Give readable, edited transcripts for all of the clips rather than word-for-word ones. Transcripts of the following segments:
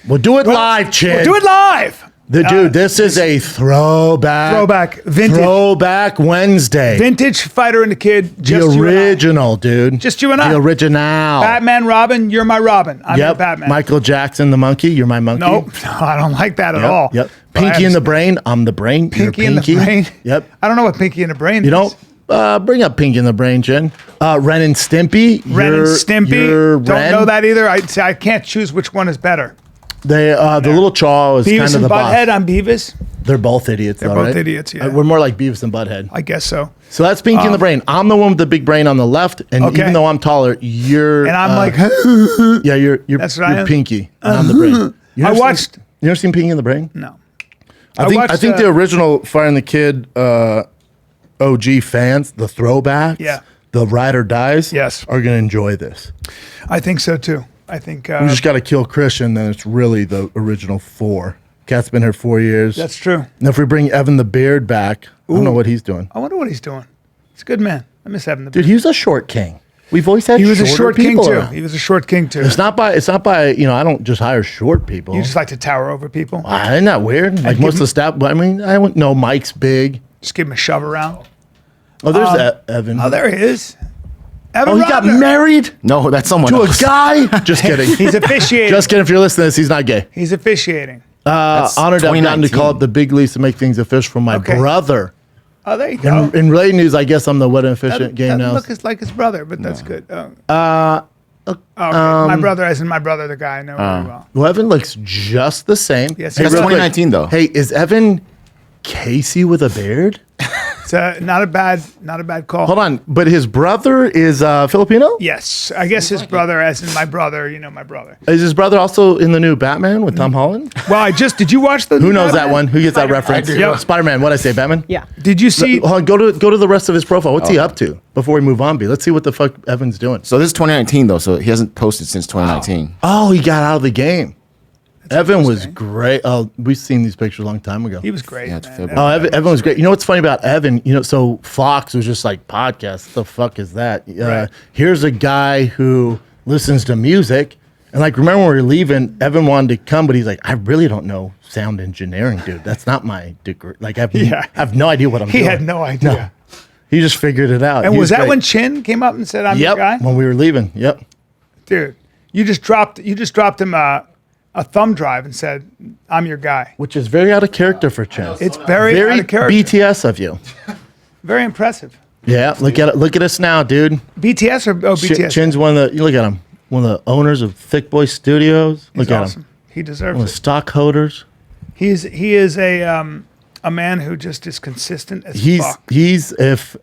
We'll do it live, Chin. We'll do it live. Dude, this is a throwback. Vintage. Throwback Wednesday. Vintage Fighter and the Kid. The original, dude. Just you and I. The original. Batman, Robin, you're my Robin. I'm your Batman. Michael Jackson, the monkey, you're my monkey. Nope, I don't like that at all. Yep. Pinky in the Brain, I'm the brain. Pinky in the Brain? Yep. I don't know what Pinky in the Brain is. You don't bring up Pinky in the Brain, Jen. Ren and Stimpy. Ren and Stimpy. Don't Ren. know that either. I can't choose which one is better. The little chaw is Beavis kind of and the boss. Butthead, I'm Beavis. They're both idiots. They're both idiots, yeah. We're more like Beavis and Butthead. I guess so. So that's Pinky in the Brain. I'm the one with the big brain on the left, and even though I'm taller, you're... And I'm like... Yeah, you're That's what I am. Pinky, and I'm the brain. You ever seen Pinky in the Brain? No. I think the original Fire and the Kid OG fans, the throwbacks, the ride or dies, are going to enjoy this. I think so, too. I think... we just got to kill Christian, then it's really the original 4. Cat's been here 4 years. That's true. And if we bring Evan the Beard back, I don't know what he's doing. I wonder what he's doing. He's a good man. I miss Evan the Beard. Dude, he was a short king. We've always had He was a short king, too. around. He was a short king, too. It's not by, I don't just hire short people. You just like to tower over people? Isn't that weird? Like most of the staff, I mean, I wouldn't know Mike's big. Just give him a shove around. Oh, there's Evan. Oh, there he is. Evan he got married? No, that's someone To else. a guy? Just kidding. He's officiating. Just kidding. If you're listening to this, he's not gay. He's officiating. Honored to have gotten to call it the big leagues to make things official from my brother. Oh, there you go. In related news, I guess I'm the wedding officiant game now. Look like his brother, but that's good. Okay. My brother, as in my brother, the guy I know very well. Well, Evan looks just the same. Yes, That's real 2019 though. Hey, is Evan Casey with a beard? It's not a bad call. Hold on, but his brother is Filipino? Yes, I guess his brother, as in my brother. You know, my brother. Is his brother also in the new Batman with Tom Holland? Well, did you watch the? Who knows that one? Who gets that reference? Yep. Spider-Man. What'd I say, Batman? Yeah. Did you see? Hold on, go to the rest of his profile. What's he up to before we move on? B. Let's see what the fuck Evan's doing. So this is 2019 though, so he hasn't posted since 2019. Oh, he got out of the game. Evan was great. Oh, we've seen these pictures a long time ago. He was great. Yeah, it's man. February. Evan was great. You know what's funny about Evan? So Fox was just like, podcast, what the fuck is that? Right. Here's a guy who listens to music. And like, remember when we were leaving, Evan wanted to come, but he's like, I really don't know sound engineering, dude. That's not my degree. Like, I have no idea what I'm doing. He had no idea. No. He just figured it out. And He was that great. when Chin came up and said, "I'm your guy"? When we were leaving. Yep. Dude, you just dropped him a thumb drive and said, "I'm your guy." Which is very out of character for Chen. It's very out of character. BTS of you. Very impressive. Yeah, look at it. Look at us now, dude. BTS or BTS? Chin's one of the. You look at him. One of the owners of Thick Boy Studios. He's Look at awesome. him. He deserves One of it. the stockholders. He is a man who just is consistent as fuck.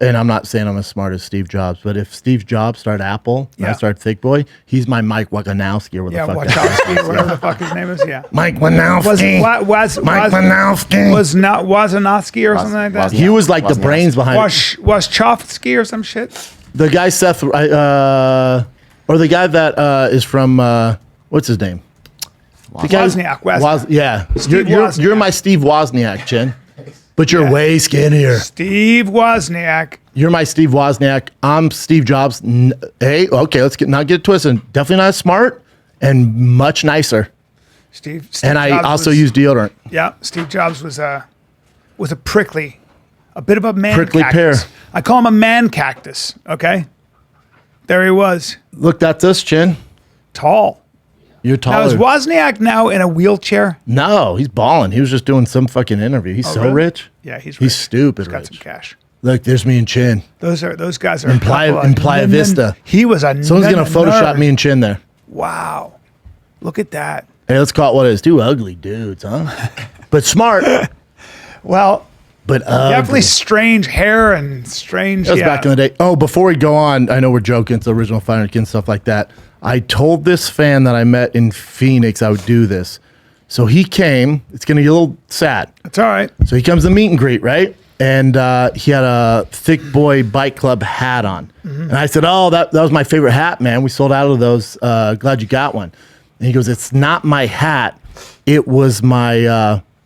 And I'm not saying I'm as smart as Steve Jobs, but if Steve Jobs started Apple and I started Thick Boy, he's my Mike Waganowski or whatever the fuck Wachowski, whatever the fuck his name is. Yeah. Mike Wanowski. Mike Wanowski. Was not Wazanowski or something like that. He was like the brains behind it. Was Chofsky or some shit. The guy Seth, or the guy that is from what's his name? Wozniak. Yeah, Steve you're Wozniak. my Steve Wozniak, Chen, but you're way skinnier. Steve Wozniak. You're my Steve Wozniak. I'm Steve Jobs. Hey, okay, let's not get it twisted. Definitely not as smart and much nicer. Steve And I Jobs also was- use deodorant. Yeah, Steve Jobs was a prickly, a bit of a man Prickly cactus. pear. I call him a man cactus. Okay, there he was, Look, that's us, Chin. tall. You're Now is taller. Wozniak now in a wheelchair? No, he's balling. He was just doing some fucking interview. He's so really? rich. Yeah, he's He's stupid He's got some rich. cash. Look, there's me and Chin. Those guys are In Playa- in Playa Vista. He was a Someone's gonna Photoshop me and Chin there. Wow, look at that. Hey, let's call it what it is. Two ugly dudes, huh? But smart. Well, But definitely strange hair and strange. That was back in the day. Oh, before we go on, I know we're joking. It's the original Fire and stuff like that. I told this fan that I met in Phoenix I would do this. So he came. It's going to get a little sad. It's all right. So he comes to meet and greet, right? And he had a Thick Boy Bike Club hat on. And I said, oh, that was my favorite hat, man. We sold out of those. Glad you got one. And he goes, it's not my hat. It was my,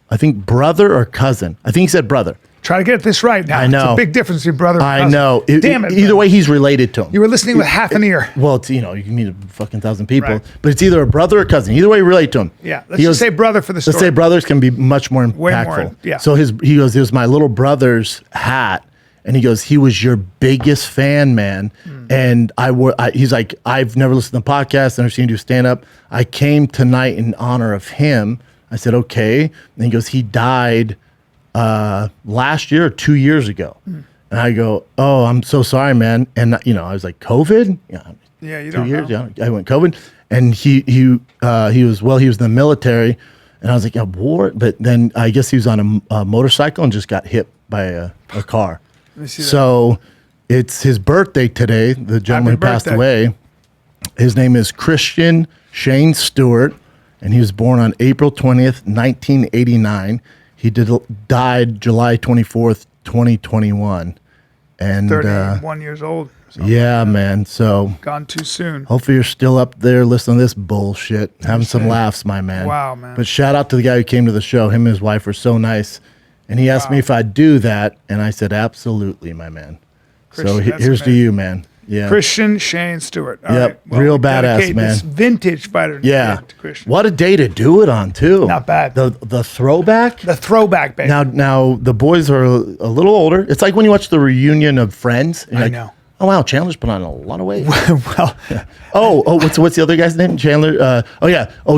I think, brother or cousin. I think he said brother. Try to get this right now. I know. It's a big difference between brother and I cousin. know. Damn it. Either brother. way, he's related to him. You were listening with half an ear. Well, it's, you can meet a fucking 1,000 people, Right. but it's either a brother or a cousin. Either way, relate to him. Yeah. Let's He just goes- say brother for the story. Let's say brothers can be much more impactful. Way more, yeah. So he goes, it was my little brother's hat. And he goes, he was your biggest fan, man. And he's like, I've never listened to the podcast, never seen you do stand up. I came tonight in honor of him. I said, okay. And he goes, he died last year or 2 years ago. And I go, oh, I'm so sorry, man. And I was like, COVID? Yeah, you 2 don't years. know. Yeah, I went COVID. And he was in the military. And I was like, yeah, war. But then I guess he was on a motorcycle and just got hit by a car. Let me see that. So it's his birthday today. The gentleman who passed birthday. away. His name is Christian Shane Stewart, and he was born on April 20th, 1989. He died July 24th, 2021. And 31 years old. So yeah, man. So gone too soon. hopefully you're still up there listening to this bullshit, having some laughs, my man. Wow, man. But shout out to the guy who came to the show. Him and his wife were so nice. And he asked me if I'd do that, and I said, absolutely, my man. Christian, So that's here's to amazing. you, man. Yeah. Christian Shane Stewart. All Yep, right, real we badass, dedicate man. This vintage fighter. Yeah. To Christian. What a day to do it on, too. Not bad. The throwback. The throwback, baby. Now the boys are a little older. It's like when you watch the reunion of Friends. And you're I like, know. Oh, wow, Chandler's put on a lot of weight. well, what's the other guy's name? Chandler.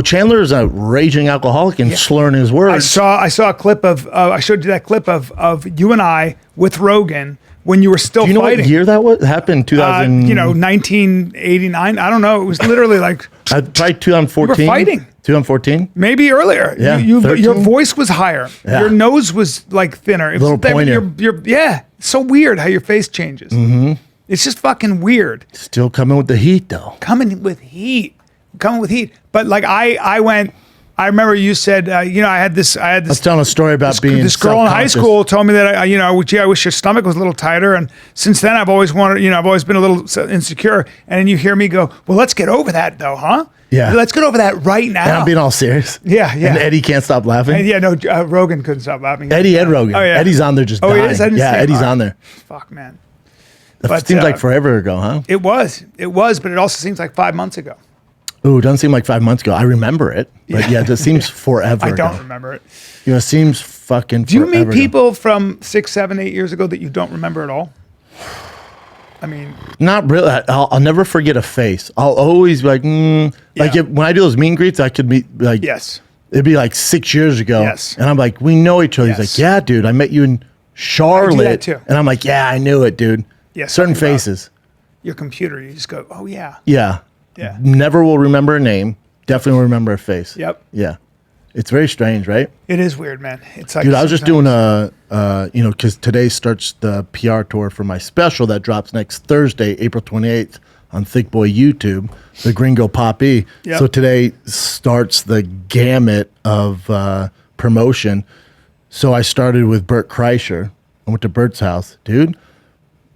Chandler is a raging alcoholic and slurring his I words. saw a clip of I showed you that clip of you and I with Rogan when you were still Do you know fighting. what year that was? Happened 2000. 1989. I don't know. It was literally like probably 2014. You were fighting. 2014. maybe earlier. Yeah, Your 13? voice was higher. Yeah. Your nose was like thinner. It Little was, pointier. It's so weird how your face changes. Mm-hmm. It's just fucking weird. Still coming with the heat, though. Coming with heat. But like I went. I remember you said, I had this. I was telling a story about being This girl in high self-conscious. school told me that I wish your stomach was a little tighter. And since then, I've always wanted. I've always been a little insecure. And then you hear me go, "Well, let's get over that, though, huh? Yeah. Let's get over that right now." And I'm being all serious. Yeah. And Eddie can't stop laughing. And yeah, no, Rogan couldn't stop laughing. Eddie and Rogan. Oh, yeah. Eddie's on there just Oh, he dying. is? I didn't Yeah, see him. Eddie's All right. on there. Fuck, man. It But, seems like forever ago, huh? It was, but it also seems like 5 months ago. Ooh, it doesn't seem like 5 months ago. I remember it, but yeah, it seems forever I ago. don't remember it. It seems fucking Do you forever meet ago. people from 6, 7, 8 years ago that you don't remember at all? I mean, Not really. I'll never forget a face. I'll always be like, Yeah. when I do those meet and greets, I could be like, yes. it'd be like 6 years ago. Yes. And I'm like, we know each other. Yes. He's like, yeah, dude, I met you in Charlotte. too. And I'm like, yeah, I knew it, dude. Yes, Certain talking about- faces. Your computer, you just go, oh, yeah. Yeah. Yeah. Never will remember a name. Definitely will remember a face. Yep. Yeah. It's very strange, right? It is weird, man. It's like, Dude, I was just sometimes- doing because today starts the PR tour for my special that drops next Thursday, April 28th on Thick Boy YouTube, the Gringo Poppy. Yep. So today starts the gamut of promotion. So I started with Bert Kreischer. I went to Bert's house, dude.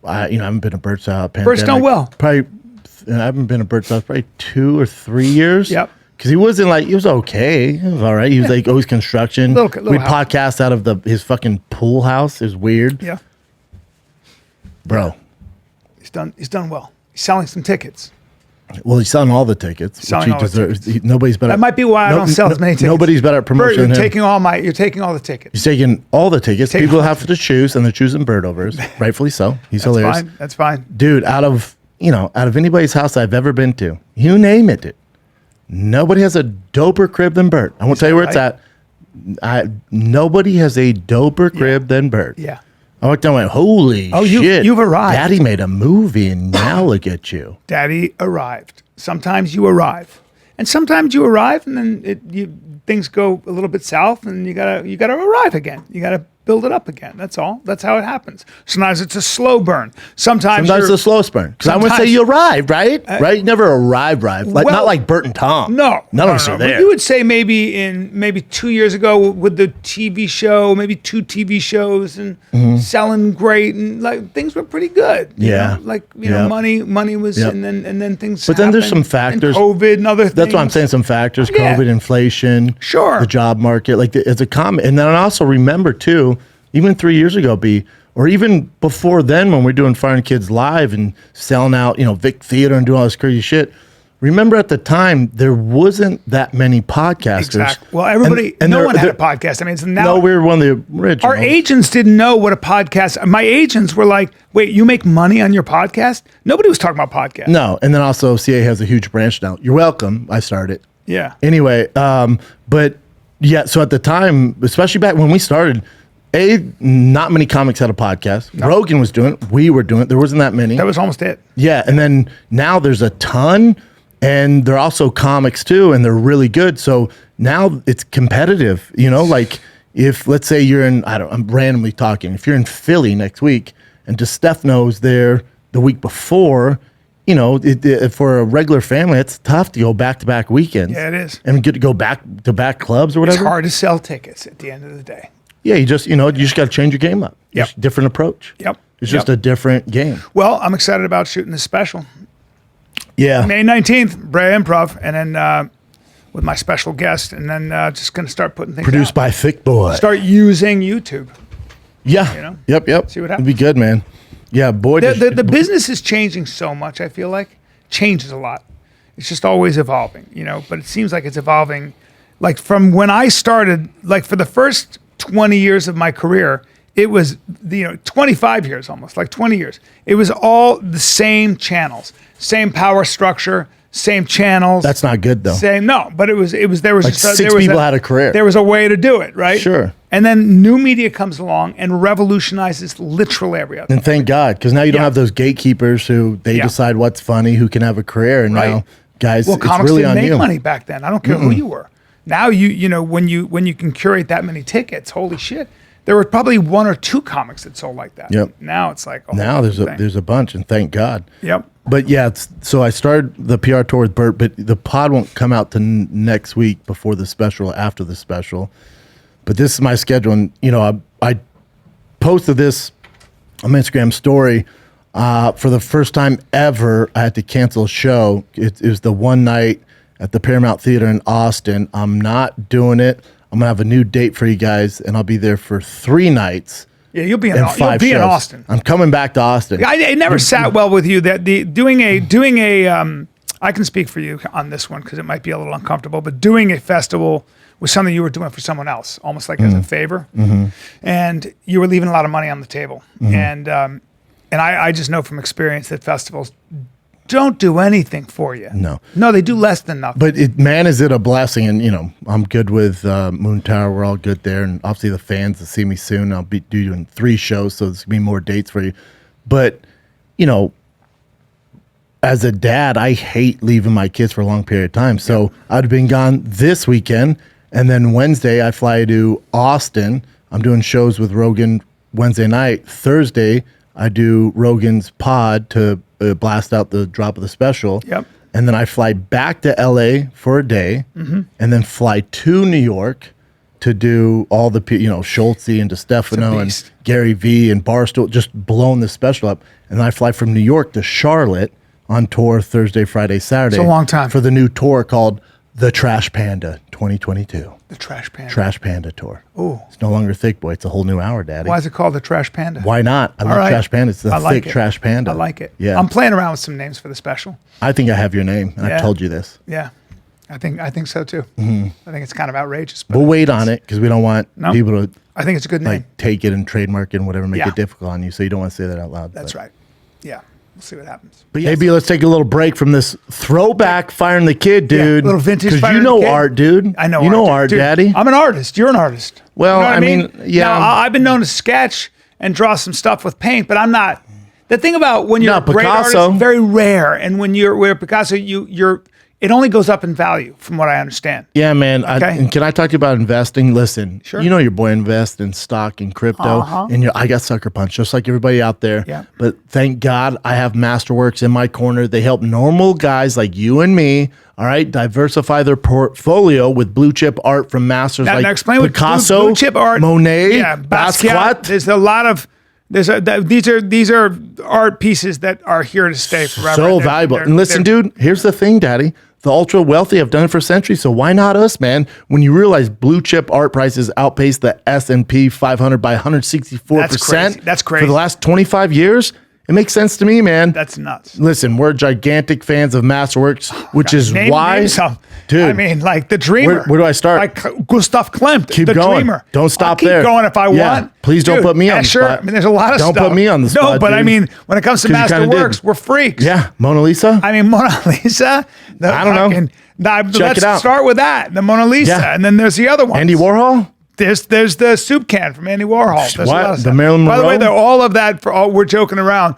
I haven't been to Bert's house. Bert's done well. Probably, I haven't been to Bert's house probably 2 or 3 years. Yep. Because he was okay. He was all right. He was like always construction. Little We'd house. podcast out of his fucking pool house. It was weird. Yeah. Bro. He's done well. He's selling some tickets. Well, he's selling all the tickets. Selling which all he the deserves. Nobody's better. That might be why I don't sell as many tickets. Nobody's better at Bert, promotion you're than him. you're taking all the tickets. He's taking all the tickets. Taking People all have to choose, and they're choosing Bert over us. Rightfully so. He's That's hilarious. fine. That's fine. Dude, out of anybody's house I've ever been to, you name it, dude. Nobody has a doper crib than Bert. I won't tell you where it's right? at. Nobody has a doper crib than Bert. Yeah. I walked down and went, holy shit. you've arrived. Daddy made a movie and now look at you. Daddy arrived. Sometimes you arrive, and sometimes you arrive, and then things go a little bit south, and you gotta arrive again. You gotta build it up again. That's all. That's how it happens. Sometimes it's a slow burn. Sometimes Sometimes you're, it's a slow spurn. Because I would say sometimes- you arrived, right? Right? You never arrived. Like, well, not like Bert and Tom. No, None of us are But there. you would say maybe 2 years ago with the TV show, maybe 2 TV shows and selling great, and like things were pretty good. you Yeah. know? Like Yeah. money was, Yep. and then things. But then there's happened, some factors. and COVID and other things. That's why I'm saying some factors, Yeah. COVID, inflation, Sure. the job market, as a comment. And then I also remember too, even 3 years ago, B, or even before then when we're doing Firing Kids Live and selling out, Vic Theater and doing all this crazy shit. Remember at the time, there wasn't that many podcasters. Exactly. Well, everybody, no one had a podcast. I mean, it's now. No, we were one of the originals. Our agents didn't know what a podcast. My agents were like, "Wait, you make money on your podcast?" Nobody was talking about podcasts. No, and then also CA has a huge branch now. You're welcome. I started. Yeah. Anyway, but yeah, so at the time, especially back when we started, not many comics had a podcast. No. Rogan was doing it. We were doing it. There wasn't that many. That was almost it. Yeah, and then now there's a ton. And they're also comics too, and they're really good. So now it's competitive, like if let's say you're in, I'm randomly talking, if you're in Philly next week and DeStefano's there the week before, for a regular family, it's tough to go back-to-back weekends. Yeah, it is. And get to go back-to-back clubs or whatever. It's hard to sell tickets at the end of the day. Yeah, you just got to change your game up. Yep. Just different approach. Yep. It's just a different game. Well, I'm excited about shooting this special. Yeah. May 19th, Brea Improv, and then with my special guest, and then just going to start putting things Produced out. by Thick Boy. Start using YouTube. Yeah. Yep. See what happens. It'd be good, man. Yeah, boy. The business is changing so much, I feel like. Changes a lot. It's just always evolving, but it seems like it's evolving. Like from when I started, like for the first 20 years of my career, it was, 25 years almost, like 20 years. It was all the same channels, same power structure, same channels. That's not good though. But there was like just six people had a career. There was a way to do it, right? Sure. And then new media comes along and revolutionizes literally every other. And thank God, because now you don't have those gatekeepers who they decide what's funny, who can have a career, and now guys, well, it's comics really didn't on make you. money back then. I don't care who you were. Now when you can curate that many tickets, holy shit. There were probably one or two comics that sold like that. Yep. Now it's like now there's a bunch, and thank God. Yep. But yeah, so I started the PR tour with Bert, but the pod won't come out to next week before the special, after the special. But this is my schedule, and I posted this on my Instagram story. For the first time ever, I had to cancel a show. It was the one night at the Paramount Theater in Austin. I'm not doing it. I'm going to have a new date for you guys, and I'll be there for 3 nights. Yeah, you'll be in shows. Austin. I'm coming back to Austin. It never sat well with you that doing a I can speak for you on this one because it might be a little uncomfortable, but doing a festival was something you were doing for someone else, almost like as a favor, and you were leaving a lot of money on the table. And I just know from experience that festivals don't do anything for you. No, they do less than nothing. But is it a blessing? And I'm good with Moon Tower. We're all good there, and obviously the fans will see me soon. I'll be doing 3 shows, so there's gonna be more dates for you. But as a dad, I hate leaving my kids for a long period of time. So I'd have been gone this weekend, and then Wednesday I fly to Austin. I'm doing shows with Rogan Wednesday night. Thursday I do Rogan's pod to blast out the drop of the special. Yep. And then I fly back to LA for a day, and then fly to New York to do all the, Schultze and DeStefano and Gary V and Barstool, just blowing the special up. And then I fly from New York to Charlotte on tour Thursday, Friday, Saturday. It's a long time. For the new tour called The Trash Panda 2022. The Trash Panda. Trash Panda tour. Ooh. It's no longer Thick Boy. It's a whole new hour, Daddy. Why is it called the Trash Panda? Why not? I love Trash Panda. It's the thick Trash Panda. I like it. Yeah. I'm playing around with some names for the special. I think I have your name, and I've told you this. Yeah. I think so too. I think it's kind of outrageous. But We'll wait on it because we don't want people to I think it's a good name. take it and trademark it and whatever, make it difficult on you. So you don't want to say that out loud. That's right. Yeah. We'll see what happens. But maybe let's take a little break from this throwback Firing the Kid, dude. Little vintage because Firing the Kid. Art, dude. I know you know art, Art, Daddy. I'm an artist. You're an artist. Well, you know what I mean, yeah. Now, I've been known to sketch and draw some stuff with paint, but I'm not. The thing about when you're a great Picasso. artist, very rare, and when you're Picasso, you're it only goes up in value, from what I understand. Yeah, man. Okay. And can I talk to you about investing? Listen, Sure. you know your boy invests in stock and crypto, and I got sucker punch just like everybody out there. Yeah. But thank God I have Masterworks in my corner. They help normal guys like you and me, all right, diversify their portfolio with blue chip art from masters Now, like explain what Picasso, blue chip art, Monet, Basquiat. Basquiat. There's a lot of these are art pieces that are here to stay forever. So valuable. And listen, dude, here's the thing, Daddy. The ultra wealthy have done it for centuries, so why not us, man? When you realize blue chip art prices outpace the S&P 500 by 164% That's crazy. for the last 25 years, it makes sense to me, man. That's nuts. Listen, we're gigantic fans of Masterworks, which is why, name some. dude. I mean, like the Dreamer. Where do I start? Like Gustav Klimt, Keep the going. Dreamer. Don't stop I'll there. keep going if I want. Please don't put me on the spot. I mean, there's a lot of Don't stuff. put me on the spot, No, but I dude. mean, when it comes to 'Cause you kinda Masterworks, did. we're freaks. Yeah, Mona Lisa. I mean, Mona Lisa. I don't know. Check Let's it out. start with that. The Mona Lisa, Yeah. and then there's the other one. Andy Warhol. There's the soup can from Andy Warhol. There's a What? lot of The stuff. Marilyn By the way, Monroe? they're all of that. We're joking around.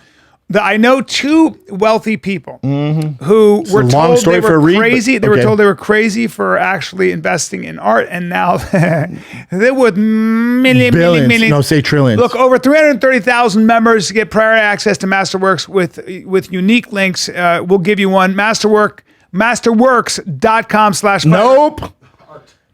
I know two wealthy people who were a long told story they for a were read, but- crazy. They were okay. told they were crazy for actually investing in art, and now they're worth Billions. millions. No, say trillions. Look, over 330,000 members get prior access to Masterworks with unique links. We'll give you one. Masterworks.com/. Nope.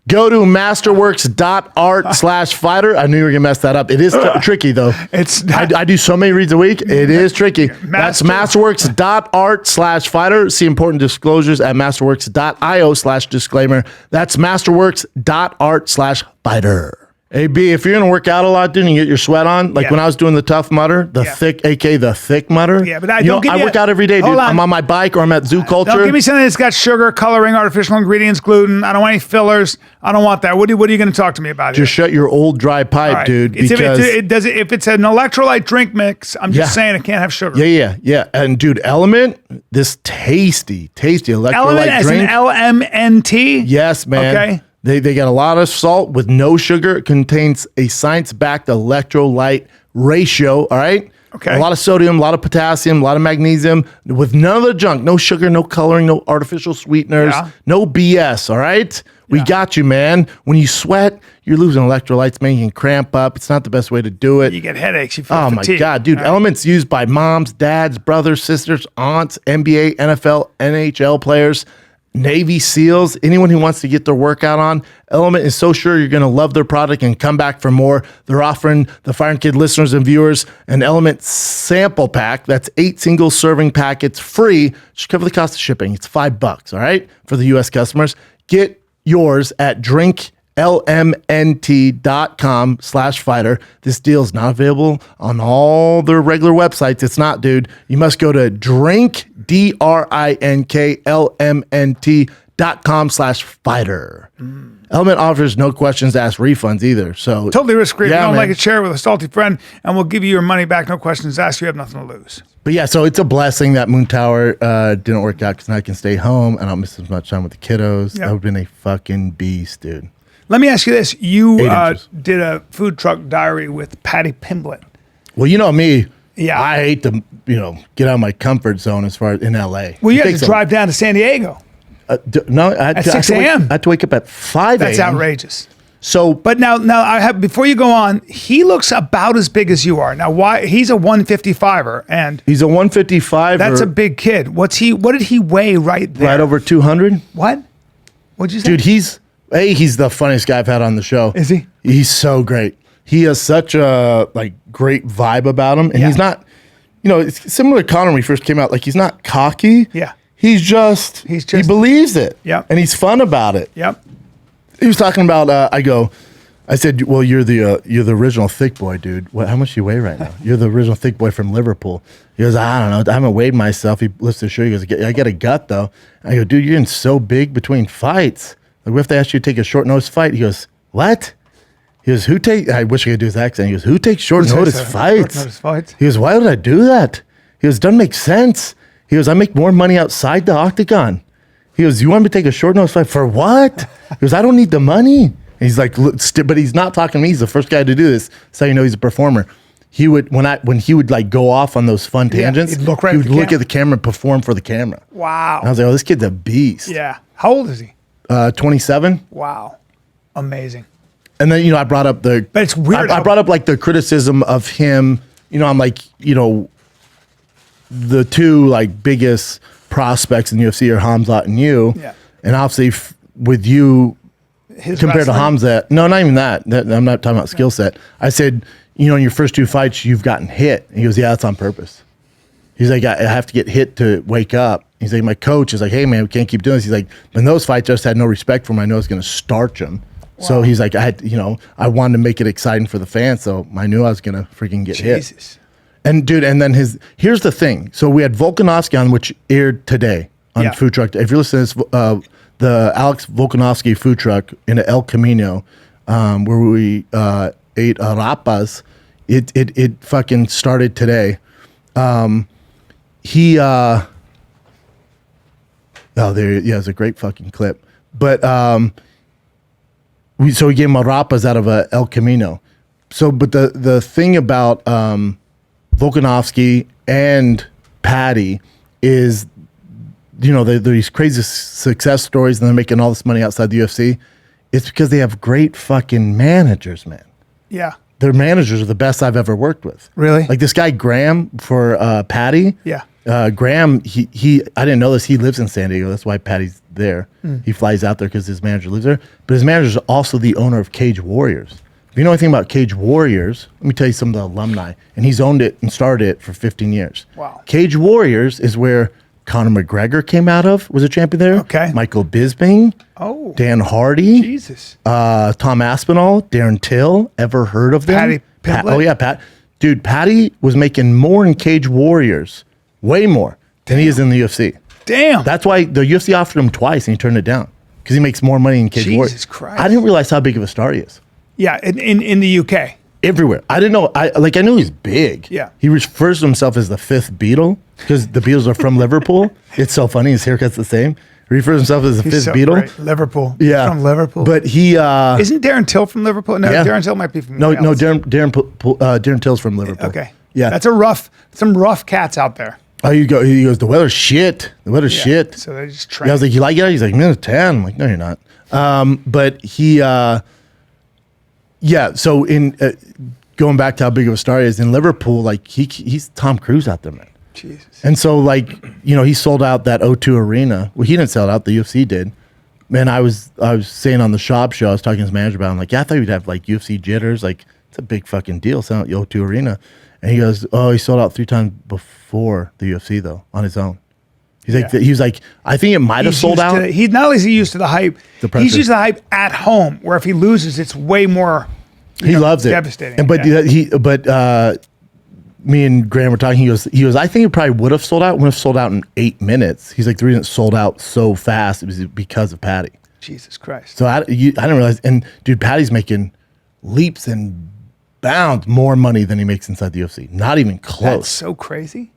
Go to masterworks.art/fighter. I knew you were going to mess that up. It is tricky, though. It's I do so many reads a week. It is tricky. That's masterworks.art/fighter. See important disclosures at masterworks.io/disclaimer. That's masterworks.art/fighter. Hey, B, if you're going to work out a lot, dude, and you get your sweat on, like Yeah. when I was doing the Tough Mudder, the Yeah. thick, aka the thick mudder. Yeah, but I work out every day, dude. Hold on. I'm on my bike or I'm at Zoo Culture. Don't give me something that's got sugar, coloring, artificial ingredients, gluten. I don't want any fillers. I don't want that. What are you going to talk to me about? Just shut your old dry pipe, All right. dude. If Because if it's an electrolyte drink mix, I'm just Yeah. saying it can't have sugar. yeah. And dude, Element, this tasty electrolyte Element as drink. an LMNT. Yes, man. Okay. They got a lot of salt with no sugar. It contains a science-backed electrolyte ratio. All right. Okay. A lot of sodium, a lot of potassium, a lot of magnesium, with none of the junk. No sugar, no coloring, no artificial sweeteners, Yeah. no BS. All right. We got you, man. When you sweat, you're losing electrolytes, man. You can cramp up. It's not the best way to do it. You get headaches. You feel Oh fatigued. my God, dude. All right. Elements used by moms, dads, brothers, sisters, aunts, NBA, NFL, NHL players, Navy SEALs, anyone who wants to get their workout on. Element is so sure you're going to love their product and come back for more. They're offering the Fire and Kid listeners and viewers an Element sample pack. That's 8 single serving packets free. Just cover the cost of shipping. It's $5, all right, for the U.S. customers. Get yours at drinklmnt.com/fighter. This deal is not available on all their regular websites. It's not, dude. You must go to drinklmnt.com/fighter. Element offers no questions asked refunds either. So Totally risk-free. Yeah, If you don't man. like it, share it with a salty friend, and we'll give you your money back. No questions asked. You have nothing to lose. But yeah, so it's a blessing that Moon Tower didn't work out because now I can stay home. I don't miss as much time with the kiddos. Yeah. That would have been a fucking beast, dude. Let me ask you this. You 8 inches. did a food truck diary with Patty Pimblett. Well, you know me. Yeah. I hate to, get out of my comfort zone as far as in LA. Well, you It had takes to drive down to San Diego. No, I had At to, 6 I had to wake- a.m.. I had to wake up at 5 That's a.m. outrageous. So, But now I have before you go on, he looks about as big as you are. Now why he's a 155er and he's a 155. that's a big kid. What did he weigh right there? right over 200. What? What'd you say? Dude, he's the funniest guy I've had on the show. Is he? He's so great. He has such a great vibe about him, and Yeah. he's not. It's similar to Connor when he first came out. Like he's not cocky. Yeah. He believes it. Yep. And he's fun about it. Yep. He was talking about. I said, well, you're the original thick boy, dude. How much do you weigh right now? You're the original thick boy from Liverpool. He goes, I don't know. I haven't weighed myself. He lifts his shirt. He goes, I get a gut though. I go, dude, you're getting so big between fights. Like, what if they asked you to take a short notice fight? He goes, what? He goes, I wish I could do his accent. He goes, who takes short notice fights? Short notice fights? He goes, why would I do that? He goes, doesn't make sense. He goes, I make more money outside the octagon. He goes, you want me to take a short notice fight for what? He goes, I don't need the money. And he's like, but he's not talking to me. He's the first guy to do this. That's how you know he's a performer. He would when he would go off on those fun tangents. he'd look right he at would the look camera. at the camera and perform for the camera. Wow. And I was like, oh, this kid's a beast. Yeah. How old is he? 27. Wow. Amazing. And then I brought up But it's weird I how- brought up the criticism of him. I'm like the two biggest prospects in the UFC are Hamzat and you. Yeah. And obviously with you His compared to wrestling? Hamzat, no, not even that. I'm not talking about skill set. I said, in your first 2 fights, you've gotten hit. And he goes, yeah, that's on purpose. He's like, I have to get hit to wake up. He's like, my coach is like, hey man, we can't keep doing this. He's like, in those fights, I just had no respect for him. I know it's going to starch him. So he's like, I wanted to make it exciting for the fans. So I knew I was going to freaking get hit. And dude, and then here's the thing. So we had Volkanovski on, which aired today on Food Truck. If you're listening to this, the Alex Volkanovski food truck in El Camino, where we ate rapas, it fucking started today. It's a great fucking clip. But we gave him rapas out of El Camino. So, but the thing about Volkanovski and Patty is, these crazy success stories, and they're making all this money outside the UFC. It's because they have great fucking managers, man. Yeah. Their managers are the best I've ever worked with. Really? Like this guy Graham for Patty. Yeah. Graham, he I didn't know this. He lives in San Diego. That's why Patty's there. He flies out there because his manager lives there. But his manager is also the owner of Cage Warriors. If you know anything about Cage Warriors, let me tell you some of the alumni. And he's owned it and started it for 15 years. Wow. Cage Warriors is where Conor McGregor came out of, was a champion there. Okay. Michael Bisping. Oh. Dan Hardy. Jesus. Tom Aspinall. Darren Till. Ever heard of them? Patty Pimblett? Oh, yeah, Pat. Dude, Patty was making more in Cage Warriors, way more, than he is in the UFC. Damn. That's why the UFC offered him twice and he turned it down, because he makes more money in Cage Warriors. Jesus Christ. I didn't realize how big of a star he is. Yeah, in the UK. Everywhere. I didn't know. I knew he's big. Yeah. He refers to himself as the fifth Beatle because the Beatles are from Liverpool. It's so funny. His haircut's the same. He refers himself as the fifth Beatle. Great. Liverpool. Yeah. From Liverpool. But he isn't Darren Till from Liverpool? No, Yeah. Darren Till might be from no else. Darren Till's from Liverpool. Okay. Yeah. That's some rough cats out there. Oh, he goes, the weather's shit. The weather's shit. So they just train. Yeah, I was like, you like it? He's like, -10. I'm like, no, you're not. But he, so in going back to how big of a star he is in Liverpool, like he's Tom Cruise out there, man. Jesus. And so like, he sold out that O2 Arena. Well, he didn't sell it out. The UFC did. Man, I was saying on the shop show, I was talking to his manager about it. I'm like, yeah, I thought you'd have like UFC jitters. Like, it's a big fucking deal selling out the O2 Arena. And he goes, oh, he sold out 3 times before the UFC though, on his own. He was like, I think it might have sold out. He's not only is he used to the hype, pressure. he's used to the hype at home, where if he loses, it's way more. He loves it. Devastating. And me and Graham were talking. He goes. I think it probably would have sold out. Would have sold out in 8 minutes. He's like, the reason it sold out so fast, it was because of Patty. Jesus Christ. So I didn't realize. And dude, Patty's making leaps and bounds more money than he makes inside the UFC. Not even close. That's so crazy.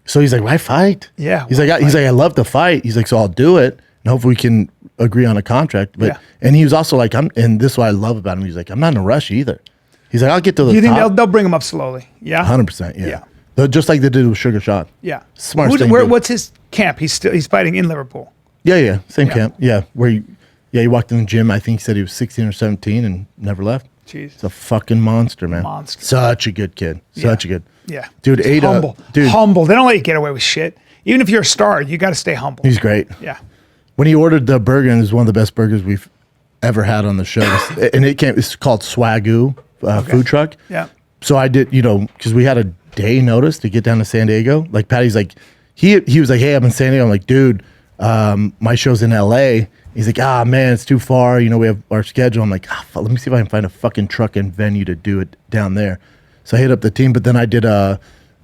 So he's like, why fight? Yeah. He's like, I love to fight. He's like, so I'll do it, and hopefully we can agree on a contract. But and he was also like, and this is what I love about him. He's like, I'm not in a rush either. He's like, I'll get to the top. You think they'll bring him up slowly? Yeah. 100%. Yeah. Just like they did with Sugar Sean. Yeah. Smart thing. What's his camp? He's fighting in Liverpool. Yeah. Same camp. Yeah. He walked in the gym. I think he said he was 16 or 17 and never left. Jeez. It's a fucking monster, man. Monster. Such a good kid. Such a good. Yeah. Dude, humble. Humble. They don't let you get away with shit. Even if you're a star, you got to stay humble. He's great. Yeah. When he ordered the burger, and it was one of the best burgers we've ever had on the show. And it's called Swagoo food truck. Yeah. So I did, because we had a day notice to get down to San Diego. Like Patty's like, he was like, hey, I'm in San Diego. I'm like, dude, my show's in LA. He's like, man, it's too far. We have our schedule. I'm like, let me see if I can find a fucking truck and venue to do it down there. So I hit up the team, but then I did a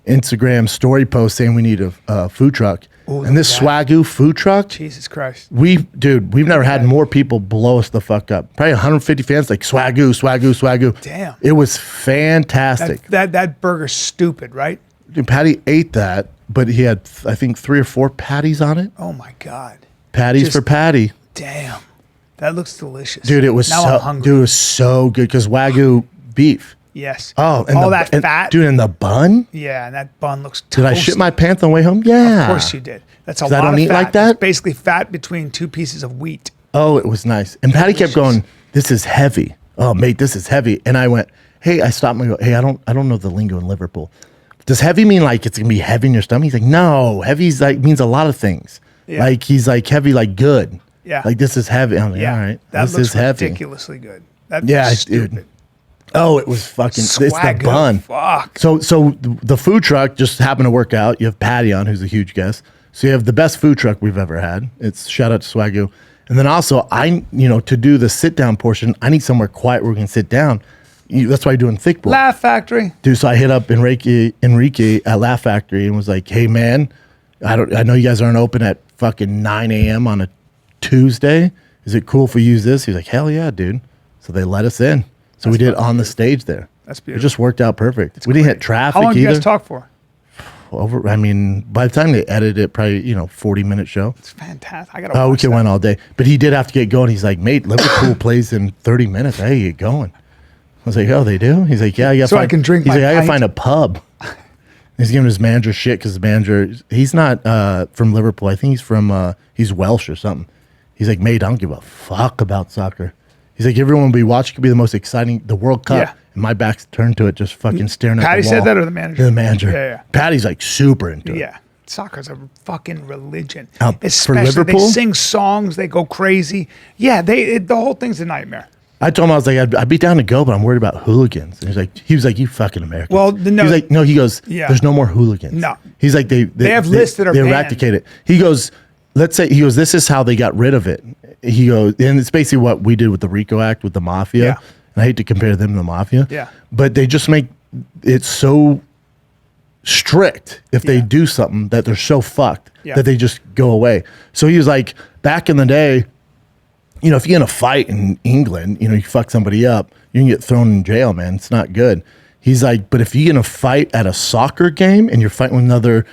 Instagram story post saying we need a food truck. Ooh, and this Swagoo food truck, Jesus Christ, we've never had more people blow us the fuck up. Probably 150 fans like Swagoo. Damn, it was fantastic. That burger's stupid, right? Dude, Patty ate that, but he had I think 3 or 4 patties on it. Oh my God, patties for Patty. Damn, that looks delicious, dude. It was I'm hungry. Dude, it was so good because Wagyu beef. Yes. Oh, and all that fat, dude, and the bun. Yeah, and that bun looks toasty. Did I shit my pants on the way home? Yeah, of course you did. That's a lot I don't of eat fat. like that. It's basically fat between 2 pieces of wheat. Oh, it was nice. And Patty kept going, "This is heavy." Oh, mate, this is heavy. And I went, "Hey," I stopped and I go, "Hey, I don't know the lingo in Liverpool. Does heavy mean like it's gonna be heavy in your stomach?" He's like, "No, heavy's like means a lot of things. Yeah. Like he's like heavy, like good. Yeah, like this is heavy." I'm like, "All right, that this looks is heavy, ridiculously good." That's stupid. Dude. Oh, it was fucking. Swagoo, it's the bun. Fuck. So the food truck just happened to work out. You have Patty on, who's a huge guest. So you have the best food truck we've ever had. It's shout out to Swagoo. And then also, to do the sit down portion, I need somewhere quiet where we can sit down. That's why you're doing thick boy. Laugh Factory. Dude, so I hit up Enrique at Laugh Factory and was like, hey man, I know you guys aren't open at fucking 9 a.m. on a Tuesday. Is it cool if we use this? He's like, hell yeah, dude. So they let us in. So we did it on the stage there. That's beautiful. It just worked out perfect. We didn't hit traffic How long either. did you guys talk for? By the time they edited it, probably 40-minute show. It's fantastic. I gotta watch We could that. went all day, but he did have to get going. He's like, mate, Liverpool plays in 30 minutes. I gotta get going. I was like, oh, they do? He's like, yeah, I gotta So I can drink He's my like, I gotta pint. find a pub. He's giving his manager shit because his manager, he's not from Liverpool. I think he's from, he's Welsh or something. He's like, mate, I don't give a fuck about soccer. He's like, everyone will be watching. Could be the most exciting, the World Cup. Yeah. And my back's turned to it, just fucking staring at the wall. Patty said that, or the manager? The manager. Yeah. Patty's like super into it. Yeah. Soccer's a fucking religion. For Especially Liverpool? they sing songs, they go crazy. Yeah, the whole thing's a nightmare. I told him, I was like, I'd be down to go, but I'm worried about hooligans. And he was like, you fucking Americans. Well, no. He was like, no, he goes, Yeah. there's no more hooligans. No. He's like, they have lists that are they banned. eradicate it. He goes, this is how they got rid of it. He goes, and it's basically what we did with the RICO Act with the mafia. Yeah. And I hate to compare them to the mafia. Yeah. But they just make it so strict if they do something that they're so fucked Yeah. that they just go away. So he was like, back in the day, if you're in a fight in England, you fuck somebody up, you can get thrown in jail, man. It's not good. He's like, but if you're in a fight at a soccer game and you're fighting with another,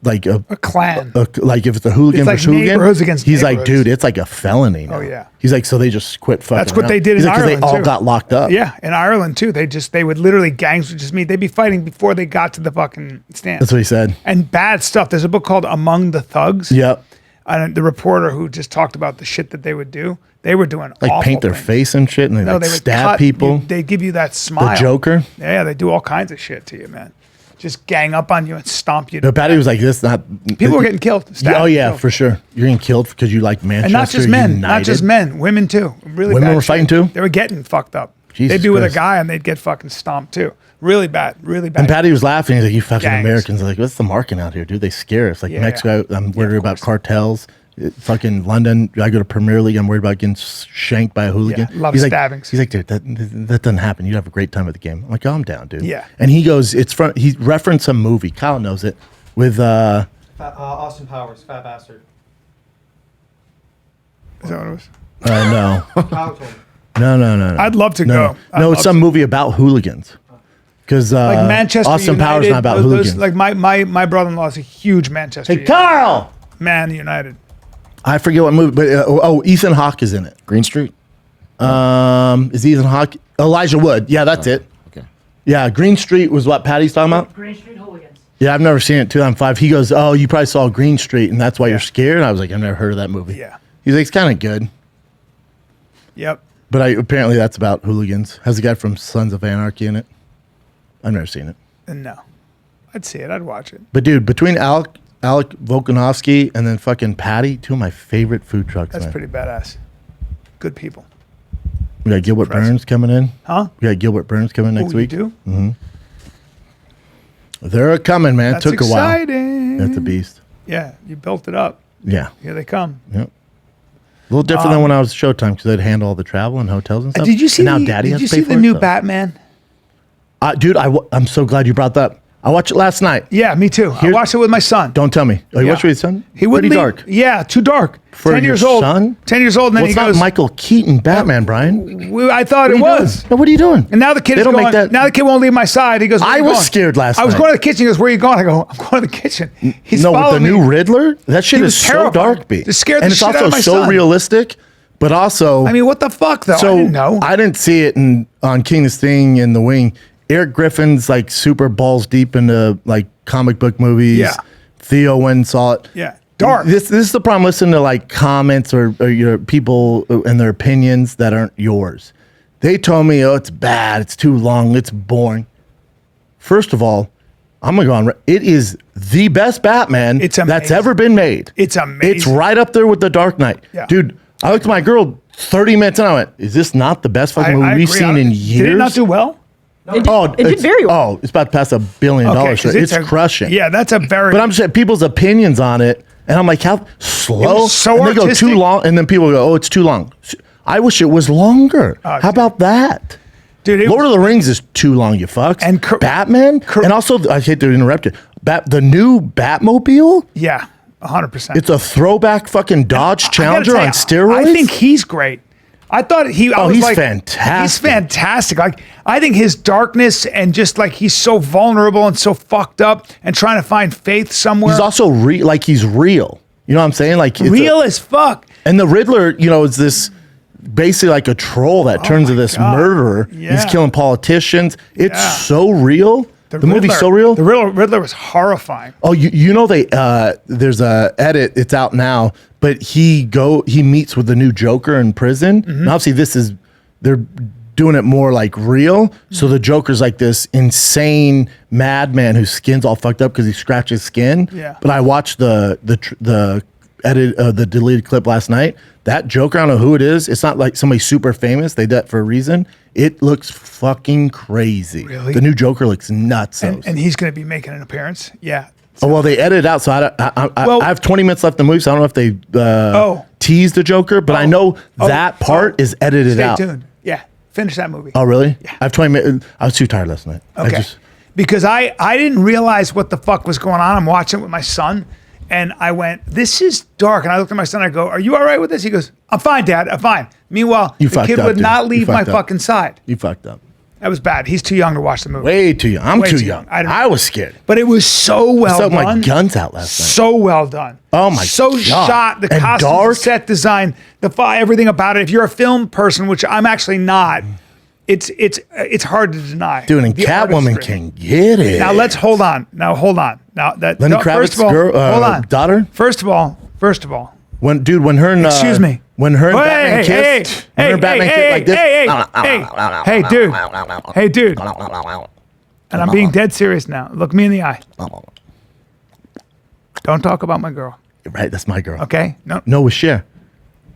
like A clan. like if it's a hooligan It's like versus hooligan, neighborhoods against he's like, neighborhoods. dude, it's like a felony now. Oh, yeah. He's like, so they just quit fucking That's what around. they did He's in like, 'cause Ireland, they all too. got locked up. Yeah, in Ireland too. They would literally, gangs would just meet. They'd be fighting before they got to the fucking stand. That's what he said. And bad stuff. There's a book called Among the Thugs. Yep. And the reporter who just talked about the shit that they would do, they were doing Like awful paint their things. face and shit and they No, like they would stab cut people. They give you that smile. The Joker. Yeah, they do all kinds of shit to you, man. Just gang up on you and stomp you. No, Patty was like, this not. People were getting killed. stabbed, Oh, yeah, killed. for sure. You're getting killed because you like Manchester And not just men, United. not just men, women too. Really Women bad were shit. fighting too? They were getting fucked up. Jesus they'd be with a Christ. guy and they'd get fucking stomped too. Really bad, really bad. And Patty was laughing. He's like, you fucking Gangs. Americans. I'm like, what's the market out here, dude? They scare us. Like Yeah, Mexico, I'm worried of about course. cartels. Fucking London, I go to Premier League. I'm worried about getting shanked by a hooligan. Yeah, a lot of he's like, stabbings. He's like, dude, that doesn't happen. You have a great time at the game. I'm like, oh, I'm down, dude. Yeah. And he goes, he referenced some movie. Kyle knows it with Austin Powers, Fat Bastard. Is that what it was? no, Kyle told me. no. I'd love to no, go. no. I'd No, love it's some to. movie about hooligans. Because Like Manchester Austin United. Powers not about those- hooligans. Like my brother-in-law is a huge Manchester hey, United Carl. Man United. I forget what movie, but Ethan Hawke is in it. Green Street. Is Ethan Hawke? Elijah Wood. Yeah, that's it. Okay. Yeah, Green Street was what Patty's talking about. Green Street Hooligans. Yeah, I've never seen it. 2005. He goes, oh, you probably saw Green Street, and that's why you're scared. And I was like, I've never heard of that movie. Yeah. He's like, it's kind of good, Yep. but apparently that's about hooligans. Has the guy from Sons of Anarchy in it? I've never seen it. And no. I'd see it. I'd watch it. But dude, between Alec Volkanovsky and then fucking Patty, two of my favorite food trucks. That's man. pretty badass. Good people. We got Gilbert impressive. Burns coming in. Huh? We got Gilbert Burns coming next Oh, week. You do? They're coming, man. That's It took a while. exciting. That's a beast. Yeah, you built it up. Yeah. Here they come. Yep. A little different than when I was Showtime because they'd handle all the travel and hotels and stuff. Did you see And now the, Daddy did has you to pay see for the it, new so. Batman? Dude, I'm so glad you brought that up. I watched it last night. Yeah, me too. I watched it with my son. Don't tell me. Oh, you Yeah. watched it with your son? He wouldn't Pretty leave- dark. Yeah, too dark. For 10 your years old. son? 10 years old, and then Well, he it's not goes, Michael Keaton Batman, Brian. I thought it What are you was. doing? No, what are you doing? And now the kid They is don't going, make that. now the kid won't leave my side. He goes, "Where I you was going?" scared last I was night. going to the kitchen. He goes, "Where are you going?" I go, "I'm going to the kitchen." He's No, with the following new me. Riddler, that shit He is was so terrified. dark, B. It scared the and it's shit out also of my so son. realistic, but also. I mean, what the fuck, though? so I didn't know. I didn't see it on King of Sting in The Wing. Eric Griffin's like super balls deep into like comic book movies. Yeah. Theo went and saw it. Yeah. Dark. This is the problem. Listen to like comments or your people and their opinions that aren't yours. They told me, oh, it's bad. It's too long. It's boring. First of all, I'm going to go on. It is the best Batman It's that's amazing. ever been made. It's amazing. It's right up there with The Dark Knight. Yeah. Dude, I looked at my girl 30 minutes and I went, is this not the best fucking movie we've agree. seen in years? Did it not do well? it did very well. Oh, it's about to pass $1 billion. Okay, 'cause It's crushing. Yeah, that's a very. But I'm just saying people's opinions on it, and I'm like, how slow? was so and they go artistic. too long, and then people go, oh, it's too long. I wish it was longer. Oh, how dude. about that? Dude, it Lord of the Rings is too long, you fucks. And Batman, and also I hate to interrupt you. The new Batmobile. Yeah, 100%. It's a throwback fucking Dodge I gotta Challenger tell on you, steroids. I think he's great. I thought he. I Oh, was he's like, fantastic. He's fantastic. Like I think his darkness and just like he's so vulnerable and so fucked up and trying to find faith somewhere. he's also he's real. You know what I'm saying? Like it's real as fuck. and the Riddler, is this basically like a troll that turns into this God. murderer. Yeah. He's killing politicians. It's Yeah. so real. The movie's Riddler- so real. The Riddler was horrifying. Oh, they there's a edit. It's out now, but he meets with the new Joker in prison. Mm-hmm. And obviously, they're doing it more like real. So the Joker's like this insane madman whose skin's all fucked up because he scratches skin. Yeah. But I watched the edit the deleted clip last night. That Joker, I don't know who it is. It's not like somebody super famous. They did it for a reason. It looks fucking crazy. Really? The new Joker looks nuts. And he's going to be making an appearance. Yeah. Oh, well, they edited it out, so I have 20 minutes left in the movie, so I don't know if they teased the Joker, but I know that part is edited out. Stay tuned. Yeah. Finish that movie. Oh, really? Yeah. I have 20 minutes. I was too tired last night. Okay. Because I didn't realize what the fuck was going on. I'm watching it with my son, and I went, this is dark. And I looked at my son, I go, are you all right with this? He goes, I'm fine, Dad. I'm fine. Meanwhile, You the fucked kid up, would dude. not You leave my fucked up. fucking side. You fucked up. That was bad. He's too young to watch the movie. Way too young. I'm Way too too young. young. I don't I know. was scared. But it was so well I done. my guns out last night. So well done. Oh my so God. shot, the And costumes, dark. the set design, everything about it. If you're a film person, which I'm actually not, it's hard to deny. Dude, and The Catwoman artistry. can get it. Now let's hold on. Now that Lenny no, Kravitz's first of all, girl, hold on. daughter? First of all, When her and excuse me. When her and Hey, Batman hey, kissed, hey, when her and Batman hey, kissed like this. hey, dude. And I'm being dead serious now. Look me in the eye. Don't talk about my girl. Right, that's my girl. Okay? No, we share.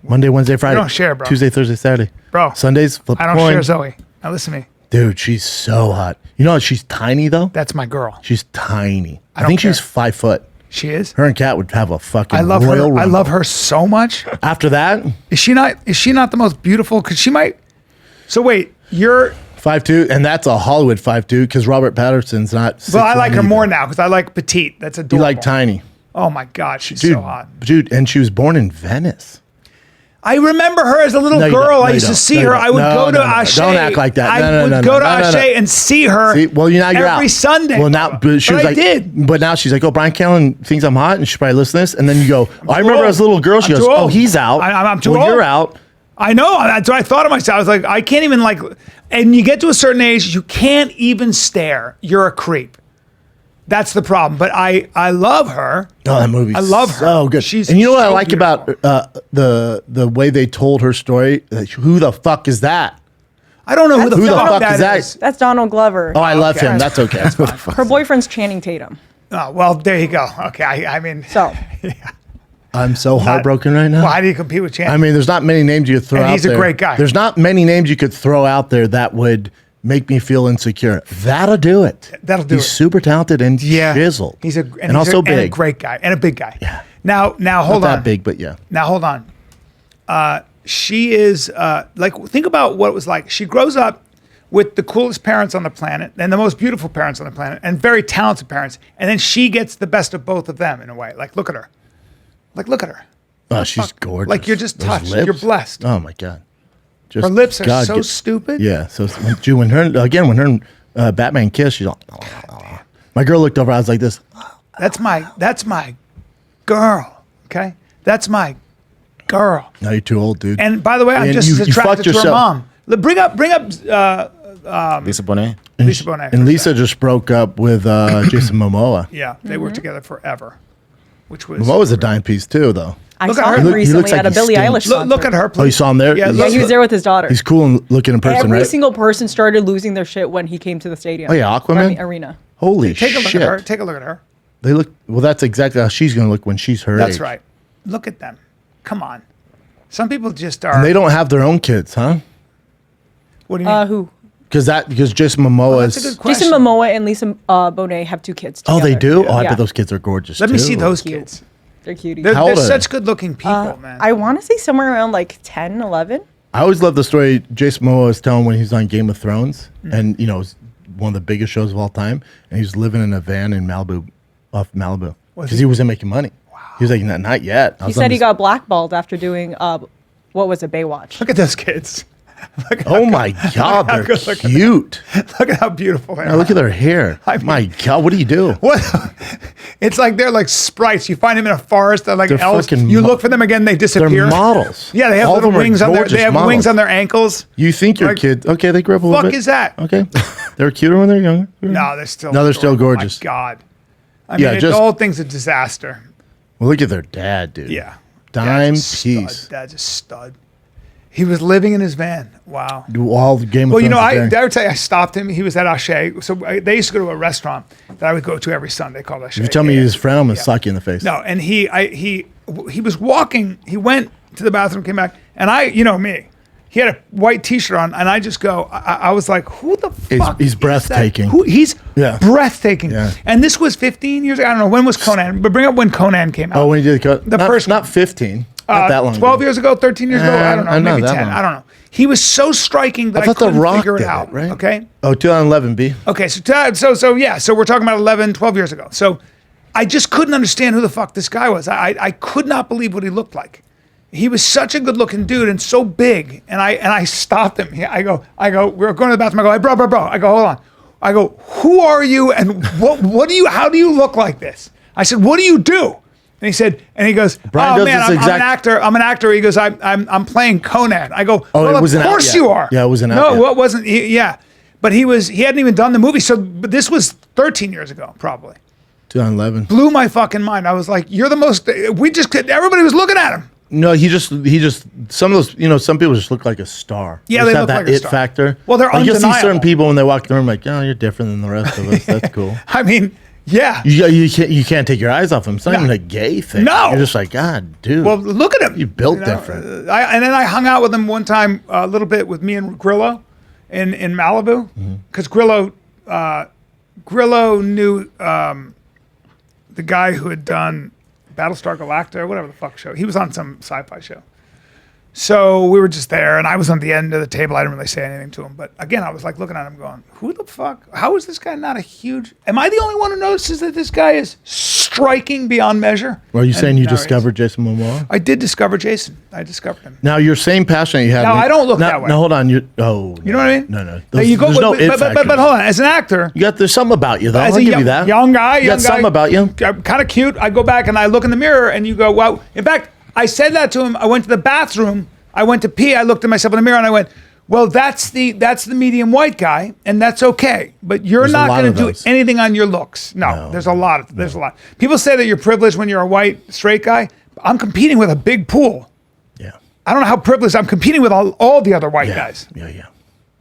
Monday, Wednesday, Friday. don't share, bro. Tuesday, Thursday, Saturday. Bro. Sundays, flip I don't coin. share Zoe. Now listen to me. Dude, she's so hot. You know, she's tiny though. That's my girl. She's tiny. I don't think she's care. 5 foot. She is. Her and Kat would have a fucking I love her. royal I rumble. love her so much. After that, Is she not the most beautiful? Because she might. So wait, you're. 5'2", and that's a Hollywood 5'2", because Robert Patterson's not. Well, I like her either. more now because I like petite. That's You adorable. like tiny, Oh my God, she's dude. so hot. Dude, and she was born in Venice. I remember her as a little No, you girl. don't. No, I you used to don't. see No, you her. don't. I would No, go to no, no. Ashe. Don't act like that. I No, no, would no, go no, to no, no. Ashe and see her. See, well, now you're out every Sunday. Well, now, but she But was I like, did. But now she's like, oh, Brian Callen thinks I'm hot, and she probably listens to this. And then you go, I remember old. as a little girl. She I'm goes, too oh, old. he's out. I'm too well, old. You're out. I know. That's what I thought of myself. I was like, I can't even like. And you get to a certain age, you can't even stare. You're a creep. That's the problem. But I love her. Oh, that movie. I love her. So good. She's and you know what I so like about the way they told her story? Like, who the fuck is that? I don't know who the Who the fuck fuck that is that? is. That's Donald Glover. Oh, I love Okay. him. That's okay. Her boyfriend's Channing Tatum. Oh, well, there you go. Okay. I mean, So I'm so heartbroken right now. well, how do you compete with Chan? I mean, there's not many names you could throw And out he's a there. great guy. There's not many names you could throw out there that would make me feel insecure. That'll do it. That'll do He's it. super talented and yeah, chiseled. He's a and also big. and a great guy and a big guy. Yeah. Now hold Not on. that big, but yeah. Now hold on. She is like, think about what it was like. She grows up with the coolest parents on the planet and the most beautiful parents on the planet and very talented parents, and then she gets the best of both of them in a way. Like, look at her. Like, look at her. Oh, she's gorgeous. Like, you're just Those touched. lips. You're blessed. Oh my god. Just Her lips are God, so stupid. Yeah. So when her and Batman kiss, she's all. My girl looked over. I was like this. That's my girl. Okay, that's my girl. No, you're too old, dude. And by the way, I'm And just you as attracted fucked to her yourself. mom. Bring up Lisa Bonet. Lisa Bonet. And Lisa just broke up with Jason Momoa. Yeah, they worked together forever, which was Momoa's a dime piece too, though. I Look saw at her. him He looks recently like at a he Billie stinks. Eilish concert. look at her. Please. Oh, you saw him there? Yeah, Yeah, he was there with his daughter. He's cool looking in person, Every right? single person started losing their shit when he came to the stadium. Oh, yeah, Aquaman? Arena. Holy Take a look shit! at her. Take a look at her. They look well. That's exactly how she's going to look when she's her That's age. right. Look at them. Come on. Some people just are. And they don't have their own kids, huh? What do you mean? Who? Because Jason Momoa That's a is. good question. Jason Momoa and Lisa Bonet have 2 kids Oh, together. they do. Oh, I Yeah. bet those kids are gorgeous. Let me too. see those Cute. kids. They're cuties. They're, How old they're are they? such good-looking people, man. I want to say somewhere around like 10, 11. I always love the story Jason Momoa was telling when he was on Game of Thrones, and it was one of the biggest shows of all time, and he was living in a van in Malibu, off Malibu, because he wasn't making money. Wow. He was like, not yet. He said he got blackballed after doing, what was it, Baywatch? Look at those kids. Oh my God, they're good looking cute. Look at how beautiful they Now are. look at their hair. I mean- My God, what do you do? What? It's like they're like sprites. You find them in a forest. They're like They're elves. fucking You mo- look for them again, they disappear. They're models. Yeah, they have All of little them are wings on their. They gorgeous have models. wings on their ankles. You think your Like, kid? Okay, they grew up a little Fuck bit. is that? Okay, they're cuter when they're younger. No, they're still. No, they're still adorable. gorgeous. My God. I Yeah, mean, just- the whole thing's a disaster. Well, look at their dad, dude. Yeah. Dime Dad's a stud. piece. Dad's a stud. He was living in his van. Wow. Do all the Game of Well, you Thrones know, is there. I would say I stopped him. He was at Ache. So they used to go to a restaurant that I would go to every Sunday called Ache. If you tell me he's his friend, I'm gonna Yeah. suck you in the face. No, and he was walking. He went to the bathroom, came back, and you know me, he had a white T-shirt on, and I just go. I was like, who the fuck? He's is breathtaking. that? He's Yeah. breathtaking. Yeah. And this was 15 years ago. I don't know when was Conan, but bring up when Conan came out. Oh, when he did the first not 15, not that long. 12 ago. years ago, 13 years ago. I don't know, I know, maybe that 10. long. I don't know. He was so striking that I I, thought The couldn't Rock figure it did out. it, right? Okay. Oh, 2011, B. Okay, so we're talking about 11, 12 years ago. So I just couldn't understand who the fuck this guy was. I could not believe what he looked like. He was such a good-looking dude and so big. And I stopped him. I go, we're going to the bathroom. I go, hey, bro. I go, hold on. I go, who are you and how do you look like this? I said, what do you do? And he said, and he goes, Brian oh does man, this I'm an exact- actor. I'm an actor. He goes, I'm playing Conan. I go, Oh, well, it of wasn't out course yet. you are. Yeah, it wasn't out No, yet. what wasn't? Yeah, but he hadn't even done the movie. So, but this was 13 years ago, probably. 2011. Blew my fucking mind. I was like, you're the most. Everybody was looking at him. No, he just some of those, some people just look like a star. Yeah, just they have look that like a it star. factor. Well, they're like you see certain undeniable. people when they walk in the room, like, oh, you're different than the rest of us. That's cool. I mean, yeah. You can't take your eyes off him. It's not even a gay thing. No. You're just like, God, dude. Well, look at him. You built different. And then I hung out with him one time a little bit with me and Grillo in Malibu because Grillo knew the guy who had done Battlestar Galactica or whatever the fuck show. He was on some sci-fi show. So we were just there, and I was on the end of the table. I didn't really say anything to him, but again, I was like looking at him, going, "Who the fuck? How is this guy not a huge? Am I the only one who notices that this guy is striking beyond measure?" Well, are you saying And you now he is. discovered Jason Momoa? I did discover Jason. I discovered him. Now, your same passion you had. No, I don't look that way. No, hold on. You know what I mean? No. Now There's, you go, there's no but, it but, factor. but hold on. As an actor, There's something about you, though. as I'll a give young, you that. young guy, You got something about you. kind of cute. I go back and I look in the mirror, and you go, "Wow!" In fact, I said that to him. I went to the bathroom. I went to pee. I looked at myself in the mirror, and I went, "Well, that's the medium white guy, and that's okay. But you're There's a not lot going of to do those. anything on your looks. No, there's a lot. There's a lot. People say that you're privileged when you're a white straight guy. I'm competing with a big pool. Yeah. I don't know how privileged I'm competing with all the other white guys. Yeah.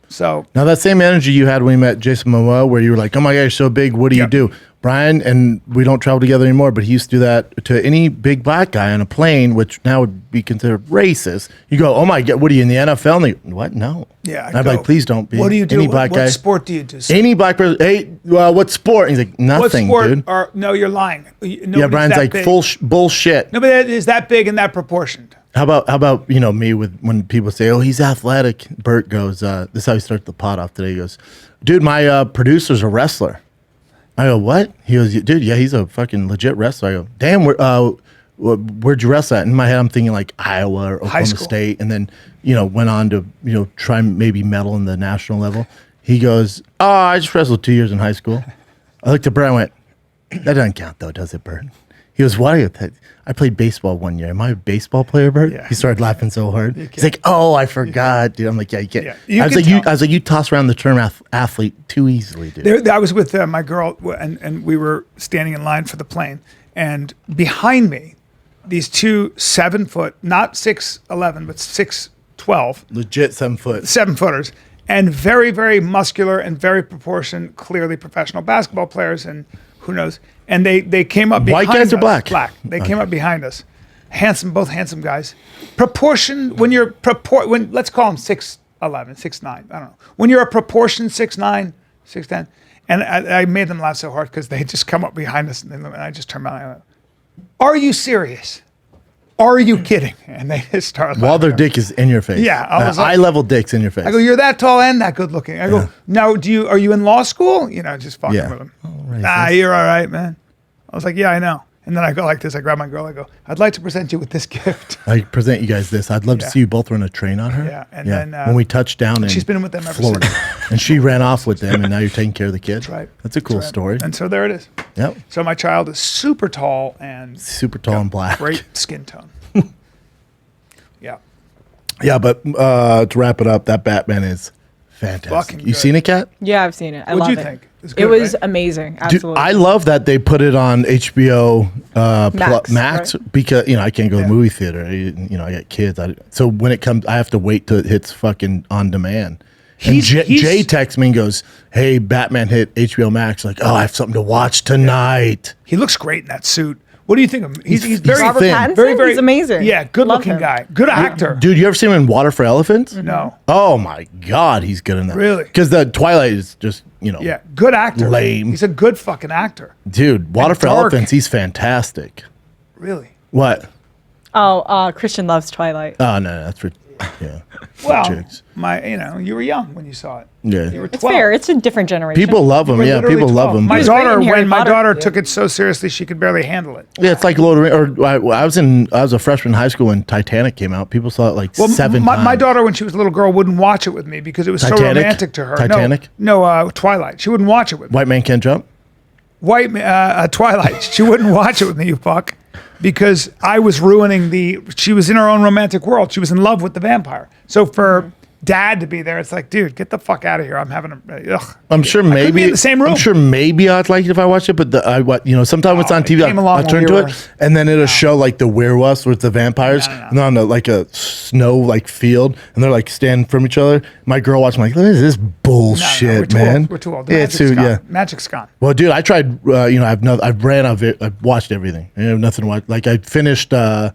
So Now, that same energy you had when you met Jason Momoa, where you were like, oh my God, you're so big. What do you Yep. do? Brian, and we don't travel together anymore, but he used to do that to any big black guy on a plane, which now would be considered racist. You go, oh my God, what are you in the NFL? And they go, what? No. yeah, And I'm like, please don't be. What do you do? Any black what guy. sport do you do? Any black person. Hey, what sport? And he's like, What nothing, sport? dude. No, you're lying. Yeah, Brian's like full bullshit. Nobody that is that big and that proportioned. How about me with when people say, oh, he's athletic. Bert goes, this is how he started the pod off today. He goes, dude, my producer's a wrestler. I go, what? He goes, dude, yeah, he's a fucking legit wrestler. I go, damn, where'd you wrestle at? In my head, I'm thinking like Iowa or Oklahoma school. State, and then went on to try and maybe medal in the national level. He goes, oh, I just wrestled 2 years in high school. I looked at Bert and went, that doesn't count though, does it, Bert? He goes, why? I played baseball 1 year. Am I a baseball player, Bert? Yeah. He started laughing so hard. He's like, oh, I forgot, dude. I'm like, yeah, you can't. Yeah, I was like, you toss around the term athlete too easily, dude. I was with my girl, and we were standing in line for the plane, and behind me, these two 7 foot, not 6'11", but 6'12", Legit 7 foot. 7-footers, and very, very muscular and very proportioned, clearly professional basketball players, and who knows. And they came up behind White guys or us. black? Black. They came up behind us. Handsome, both handsome guys. Proportion, when let's call them 6'2", 6'11", 6'9". I don't know. When you're a proportion 6'9", 6'10", and I made them laugh so hard because they just come up behind us and I just turned around and I went, "Are you serious? Are you kidding?" And they just started While their laughing. dick is in your face. Yeah, I was like- eye level dicks in your face. I go, "You're that tall and that good looking." I go, "Now, are you in law school?" Just fucking Yeah. with them. right, Nah, you're all right, man. I was like, "Yeah, I know." And then I go like this. I grab my girl. I go, "I'd like to present you with this gift." I present you guys this. I'd love to Yeah. see you both run a train on her. Yeah, and then, when we touched down in she's been with them ever Florida, since. and she ran off with them, and now you're taking care of the kids. That's right. That's a cool That's right. story. And so there it is. Yep. So my child is super tall and Super tall and black. great skin tone. Yeah. Yeah, but to wrap it up, that Batman is fantastic. Fucking You good. seen it, Kat? Yeah, I've seen it. I What'd love you it. think? It's It good, was right? amazing. Dude, Absolutely. I love that they put it on HBO Max right? because I can't go to Yeah. the movie theater. I got kids. So when it comes, I have to wait till it hits fucking on demand. And He's- Jay texts me and goes, "Hey, Batman hit HBO Max." Like, oh, I have something to watch tonight. He looks great in that suit. What do you think of him? He's very Robert thin. Pattinson? very, very He's amazing. Yeah, good Love looking him. guy. Good actor. Dude, you ever seen him in Water for Elephants? No. Oh my God, he's good in that. Really? Because the Twilight is just Yeah, good actor. Lame. He's a good fucking actor. Dude, Water And for dark. Elephants, he's fantastic. Really. What? Oh, Christian loves Twilight. Oh no, that's for Well, chicks. you were young when you saw it. Yeah. You were It's 12. fair. It's a different generation. People love him. You were Yeah, literally people love 12. him. My was great daughter, in Harry when my Potter. daughter took it so seriously, she could barely handle it. Yeah, it's like Lord of the Rings. Or I was a freshman in high school when Titanic came out. People saw it like Well, seven times. my daughter, when she was a little girl, wouldn't watch it with me because it was so Titanic? romantic to her. Titanic? No, Twilight. She wouldn't watch it with me. White Man Can't Jump. Twilight. She wouldn't watch it with me, you fuck, because I was ruining she was in her own romantic world. She was in love with the vampire. So for dad to be there, it's like, dude, get the fuck out of here. I'm having ugh. I'm sure couldn't maybe be in the same room. I'm sure maybe I'd like it if I watched it, but sometimes it's on it TV. came along I'll when turn we to were- it, and then it'll show like the werewolves with the vampires, and they're on like a snow like field, and they're like standing from each other. My girl watching, like, look at this No, bullshit, we're too man. old. We're too old. The Yeah, magic's too, gone. yeah. Magic's gone. Well, dude, I tried. I've ran out of it. I've watched everything. I have nothing to watch. Like I finished The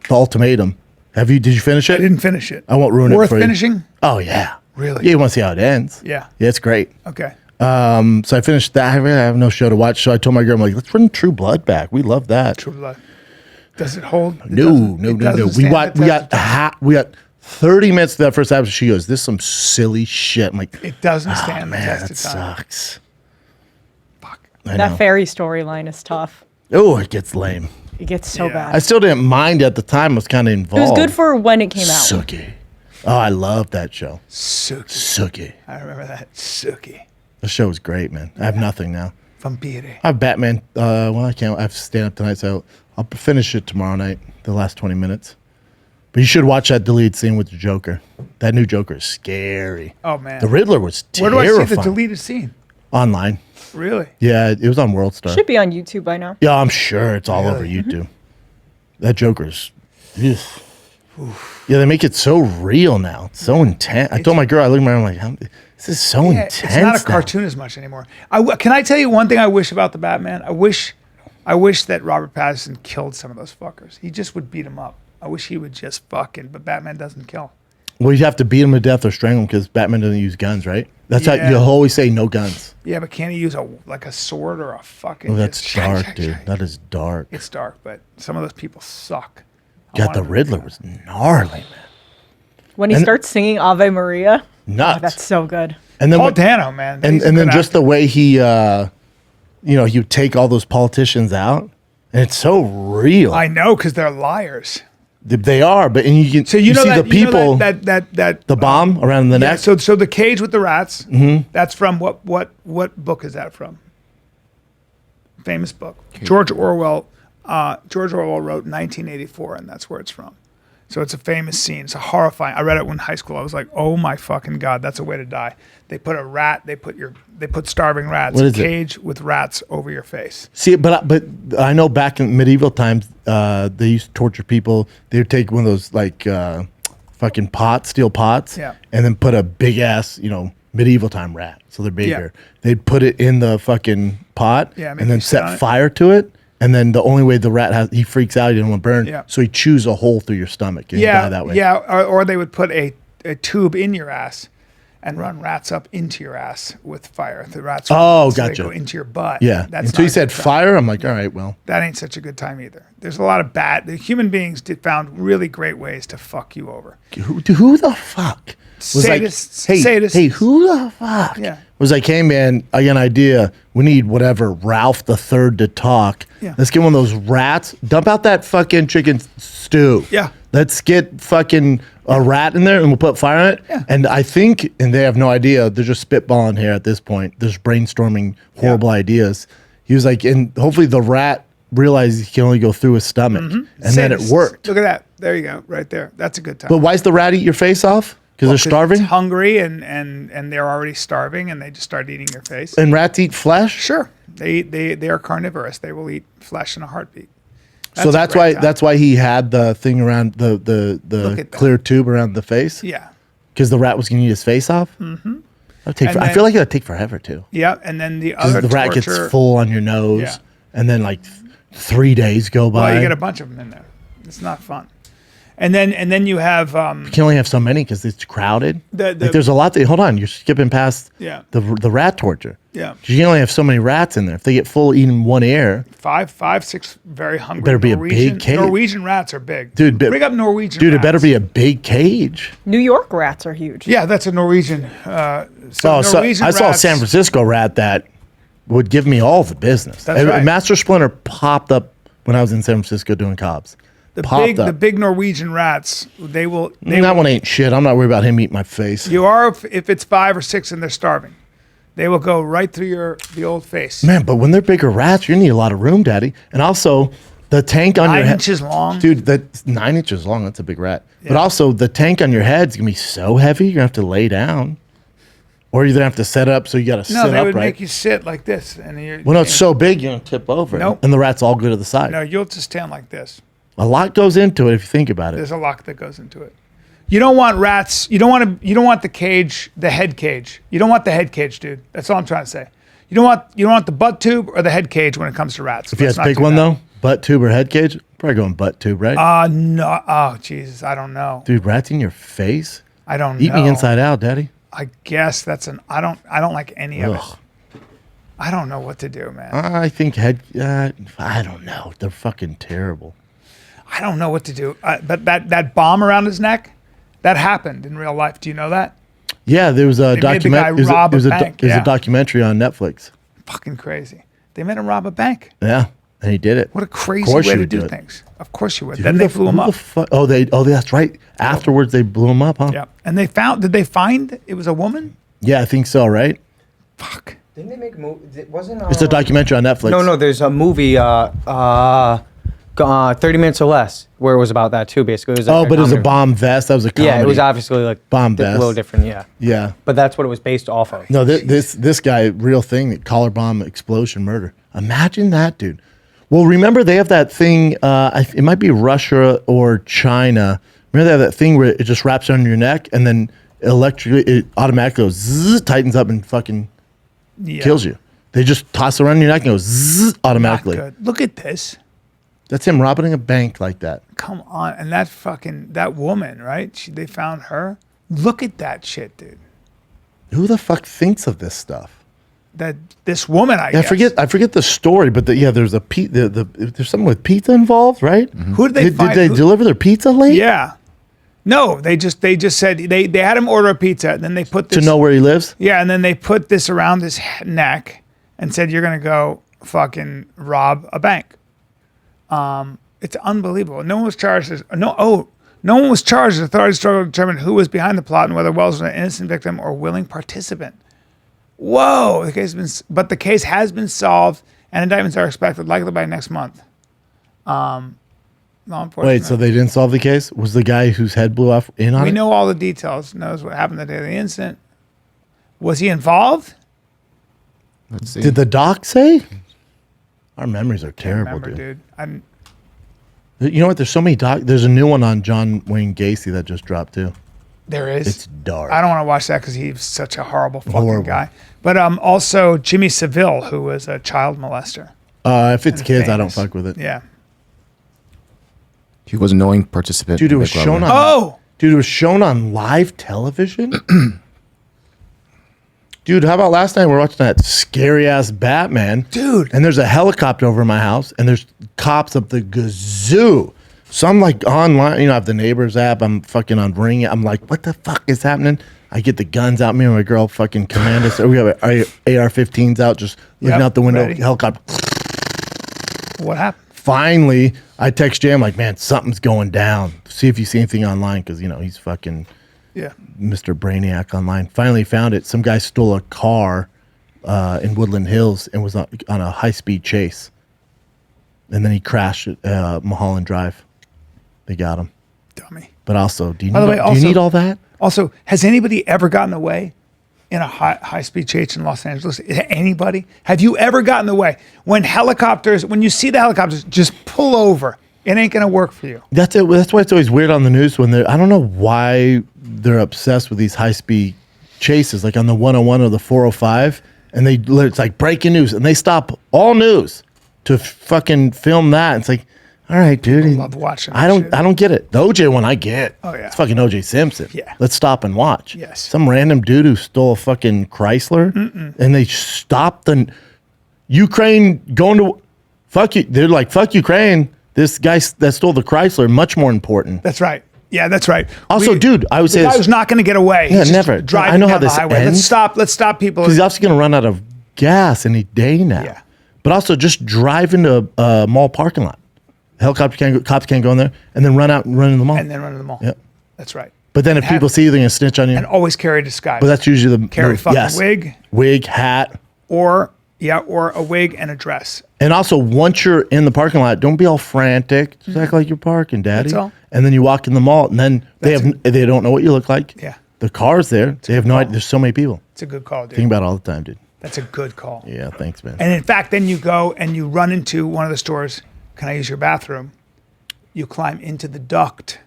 Ultimatum. Did you finish it? I didn't finish it. I won't ruin Worth it for you. finishing? Oh yeah. Really? Yeah, you want to see how it ends? Yeah. Yeah, it's great. Okay. So I finished that. I have no show to watch. So I told my girl, I'm like, let's run True Blood back. We love that. True Blood. Does it hold? It No. doesn't- it doesn't We stand got the test of time. we got 30 minutes to that first episode. She goes, "This is some silly shit." I'm like, It doesn't "Oh, stand the man, test that of time. sucks." Fuck. I That know. fairy storyline is tough. Oh, it gets lame. It gets so Yeah. bad. I still didn't mind at the time. I was kind of It involved. was good for when it came out. Suki. Oh, I love that show. Suki. Suki. I remember that. Suki. The show was great, man. I have nothing now. Vampire. I have Batman. I can't. I have to stand up tonight, so I'll finish it tomorrow night. The last 20 minutes. But you should watch that deleted scene with the Joker. That new Joker is scary. Oh, man. The Riddler was Where terrifying. do I see the deleted scene? Online. Really? Yeah, it was on World Star. Should be on YouTube by now. Yeah, I'm sure it's all over Really? YouTube. That Joker's. Ugh. Yeah, they make it so real now. It's so intense. I told my girl, I looked at her, I'm like, this is so Yeah, intense. it's not a now. cartoon as much anymore. Can I tell you one thing I wish about the Batman? I wish that Robert Pattinson killed some of those fuckers. He just would beat them up. I wish he would just fucking, but Batman doesn't kill. Well, you have to beat him to death or strangle him because Batman doesn't use guns, right? That's how Yeah. you'll always say no guns. Yeah, but can't he use a sword or a fucking? Oh, that's just- dark, dude. That is dark. It's dark, but some of those people suck. I God, want the him to- Riddler was gnarly, man. When he And- starts singing Ave Maria, Nuts. that's so good. And then Paul when- Dano, man, and he's a then good just actor. the way he he would take all those politicians out, and it's so real. I know because they're liars. They are, but and you can So you know see that the people, that the bomb around the yeah, neck. so the cage with the rats. That's from what book is that from? Famous book. George Orwell. George Orwell wrote 1984, and that's where it's from. So it's a famous scene. It's a horrifying. I read it when in high school. I was like, oh my fucking god, that's a way to die. They put a rat. They put starving rats What in a is it? cage with rats over your face. See, but I know back in medieval times, they used to torture people. They would take one of those like fucking steel pots, Yeah. and then put a big ass, medieval time rat. So they're bigger. They'd put it in the fucking pot, Yeah, make and then you sit on set it. fire to it. And then the only way the rat he freaks out, he didn't want to burn. Yeah. So he chews a hole through your stomach and you die that way. Yeah, or they would put a a tube in your ass and run rats up into your ass with fire. The rats Oh, so they gotcha. go into your butt. Yeah. That's Until not you a said good time. fire, I'm like, all right, well. That ain't such a good time either. There's a lot of the human beings found really great ways to fuck you over. Who the fuck was Sadists. like, hey, Sadists. hey, who the fuck Yeah. was like, hey man, I got an idea. We need whatever Ralph the Third to talk. Yeah. Let's get one of those rats. Dump out that fucking chicken stew. Yeah. Let's get fucking a rat in there and we'll put fire on it. Yeah. And I think, and they have no idea. They're just spitballing here at this point. They're just brainstorming horrible ideas. He was like, and hopefully the rat realized he can only go through his stomach, and then it Sadists. worked. Look at that. There you go. Right there. That's a good time. But why's the rat eat your face off? Because Well, they're starving. It's hungry and they're already starving and they just start eating your face. And rats eat flesh. Sure. They are carnivorous. They will eat flesh in a heartbeat. So a that's great why time. that's why he had the thing around Look the at clear tube around the face. Yeah. Because the rat was going to eat his face off. Mm-hmm. I And feel then- like it would take forever too. Yeah. And then the Because other the rat torture, gets full on your nose, Yeah. and then like 3 days go by. well, you get a bunch of them in there. It's not fun. And then you have You can only have so many because it's crowded. The- Like there's a lot. Hold on, you're skipping past Yeah. the rat torture. yeah, 'Cause you can only have so many rats in there. If they get full eating one air, 6 very hungry. Better be a big cage. Norwegian rats are big, Dude, Bring up Norwegian. dude, it rats. better be a big cage. New York rats are huge. Yeah, that's a Norwegian. So Norwegian I saw a rats- San Francisco rat that would give me all the business. That's right. Master Splinter popped up when I was in San Francisco doing cops. The big Norwegian rats. They will. That one ain't shit. I'm not worried about him eating my face. You are if it's 5 or 6 and they're starving. They will go right through the old face. Man, but when they're bigger rats, you need a lot of room, Daddy. And also, the tank on your 9 head. inches long. Dude, that's 9 inches long. That's a big rat. But also, the tank on your head's going to be so heavy, you're going to have to lay down. Or you're going to have to set up, so you got to sit No, they upright. would make you sit like this, and you're. Well, no, it's so big, you're going to tip over. Nope. And the rat's all go to the side. No, you'll just stand like this. A lot goes into it if you think about it. There's a lot that goes into it. You don't want rats. You don't want the cage, the head cage. You don't want the head cage, dude. That's all I'm trying to say. You don't want the butt tube or the head cage when it comes to rats. If you had to pick one, though, butt tube or head cage, probably going butt tube, right? No. Oh, Jesus, I don't know. Dude, rats in your face? I don't Eat know. me inside out, Daddy. I guess that's I don't like any of Ugh. it. I don't know what to do, man. I think I don't know. They're fucking terrible. I don't know what to do. But that bomb around his neck, that happened in real life. Do you know that? Yeah, there was a made the guy documentary. rob a bank, There's yeah. a documentary on Netflix. Fucking crazy. They made him rob a bank. Yeah, and he did it. What a crazy course way you to would do do it. things. Of course you would. Dude, Then who they the- flew him who the up. that's right. Afterwards, they blew him up, huh? Yeah. And did they find it was a woman? Yeah, I think so. Right? Fuck. Didn't they make a movie? It wasn't. It's a documentary on Netflix. No, there's a movie, 30 Minutes or Less, where it was about that too, basically. It was Oh, but it was a comedy. bomb vest. That was a comedy. Yeah, it was obviously like Bomb a vest. little different, yeah. Yeah. But that's what it was based off of. No, this guy, real thing, collar bomb explosion murder. Imagine that, dude. Well, remember they have that thing. It might be Russia or China. Remember they have that thing where it just wraps around your neck and then it automatically goes zzz, tightens up and fucking Yeah. kills you. They just toss it around your neck and goes zzz, Not automatically. good. Look at this. That's him robbing a bank like that. Come on. And that woman, right? They found her. Look at that shit, dude. Who the fuck thinks of this stuff? This woman, I Yeah, guess. I forget the story, but there's there's something with pizza involved, right? Who did they Did find? they Who- deliver their pizza late? Yeah. No, they just said they had him order a pizza, and then they put this To know where he lives? Yeah, and then they put this around his neck and said, "You're gonna go fucking rob a bank." It's unbelievable. No one was charged. No one was charged. Authorities struggled to determine who was behind the plot and whether Wells was an innocent victim or willing participant. Whoa! The case has been solved, and indictments are expected likely by next month. Law enforcement. Wait, so they didn't solve the case? Was the guy whose head blew off in on We it? know all the details. Knows what happened the day of the incident. Was he involved? Let's see. Did the doc say? Our memories are terrible, Remember, dude. dude. You know what? There's so many There's a new one on John Wayne Gacy that just dropped too. There is. It's dark. I don't want to watch that because he's such a horrible fucking Horrible. guy. But also Jimmy Seville, who was a child molester. If it's kids, I don't Famous. fuck with it. Yeah. He was a knowing participant. Dude, it in was Big shown Brother. on. Oh, Dude, it was shown on live television. Dude, how about last night we were watching that scary ass Batman? Dude. And there's a helicopter over my house, and there's cops up the gazoo. So I'm like online, I have the Neighbors app. I'm fucking on Ring. I'm like, what the fuck is happening? I get the guns out. Me and my girl fucking command us. We have our AR-15s out, just looking out the window. ready. Helicopter. What happened? Finally, I text Jam like, man, something's going down. See if you see anything online, because he's fucking Mr. Brainiac online. Finally found it. Some guy stole a car in Woodland Hills and was on a high-speed chase. And then he crashed at Mulholland Drive. They got him. Dummy. But also, do you By the way, do you also- need all that? Also, has anybody ever gotten away in a high-speed chase in Los Angeles? Anybody? Have you ever gotten away? When you see the helicopters, just pull over. It ain't going to work for you. That's it. That's why it's always weird on the news when I don't know why they're obsessed with these high-speed chases, like on the 101 or the 405, and it's like breaking news, and they stop all news to fucking film that. It's like, all right, dude. I love watching that I shit. don't get it. The OJ one I get. Oh, yeah. It's fucking OJ Simpson. Yeah. Let's stop and watch. Yes. Some random dude who stole a fucking Chrysler, and they stopped the Ukraine going to fuck you. They're like, fuck Ukraine. This guy that stole the Chrysler, much more important. That's right. Yeah, that's right. Also, dude, I would say the guy this- was not going to get away. He's Yeah, just never. driving I know down how the this highway. ends. Let's stop people. Because he's also going to run out of gas any day now. Yeah. But also just drive into a mall parking lot. Cops can't go in there, and then run out and run in the mall. And then run to the mall. Yep. That's right. But then if people see you, they're going to snitch on you. And always carry a disguise. But that's usually the Carry a move. fucking wig, hat. or a wig and a dress. And also, once you're in the parking lot, don't be all frantic. Just act like you're parking, daddy. That's all. And then you walk in the mall, and then they don't know what you look like. Yeah. The car's there. They have no idea. There's so many people. It's a good call, dude. Think about it all the time, dude. That's a good call. Yeah, thanks, man. And in fact, then you go and you run into one of the stores. Can I use your bathroom? You climb into the duct.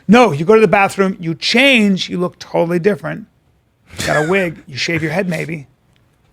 No, you go to the bathroom, you change, you look totally different. You got a wig, you shave your head maybe.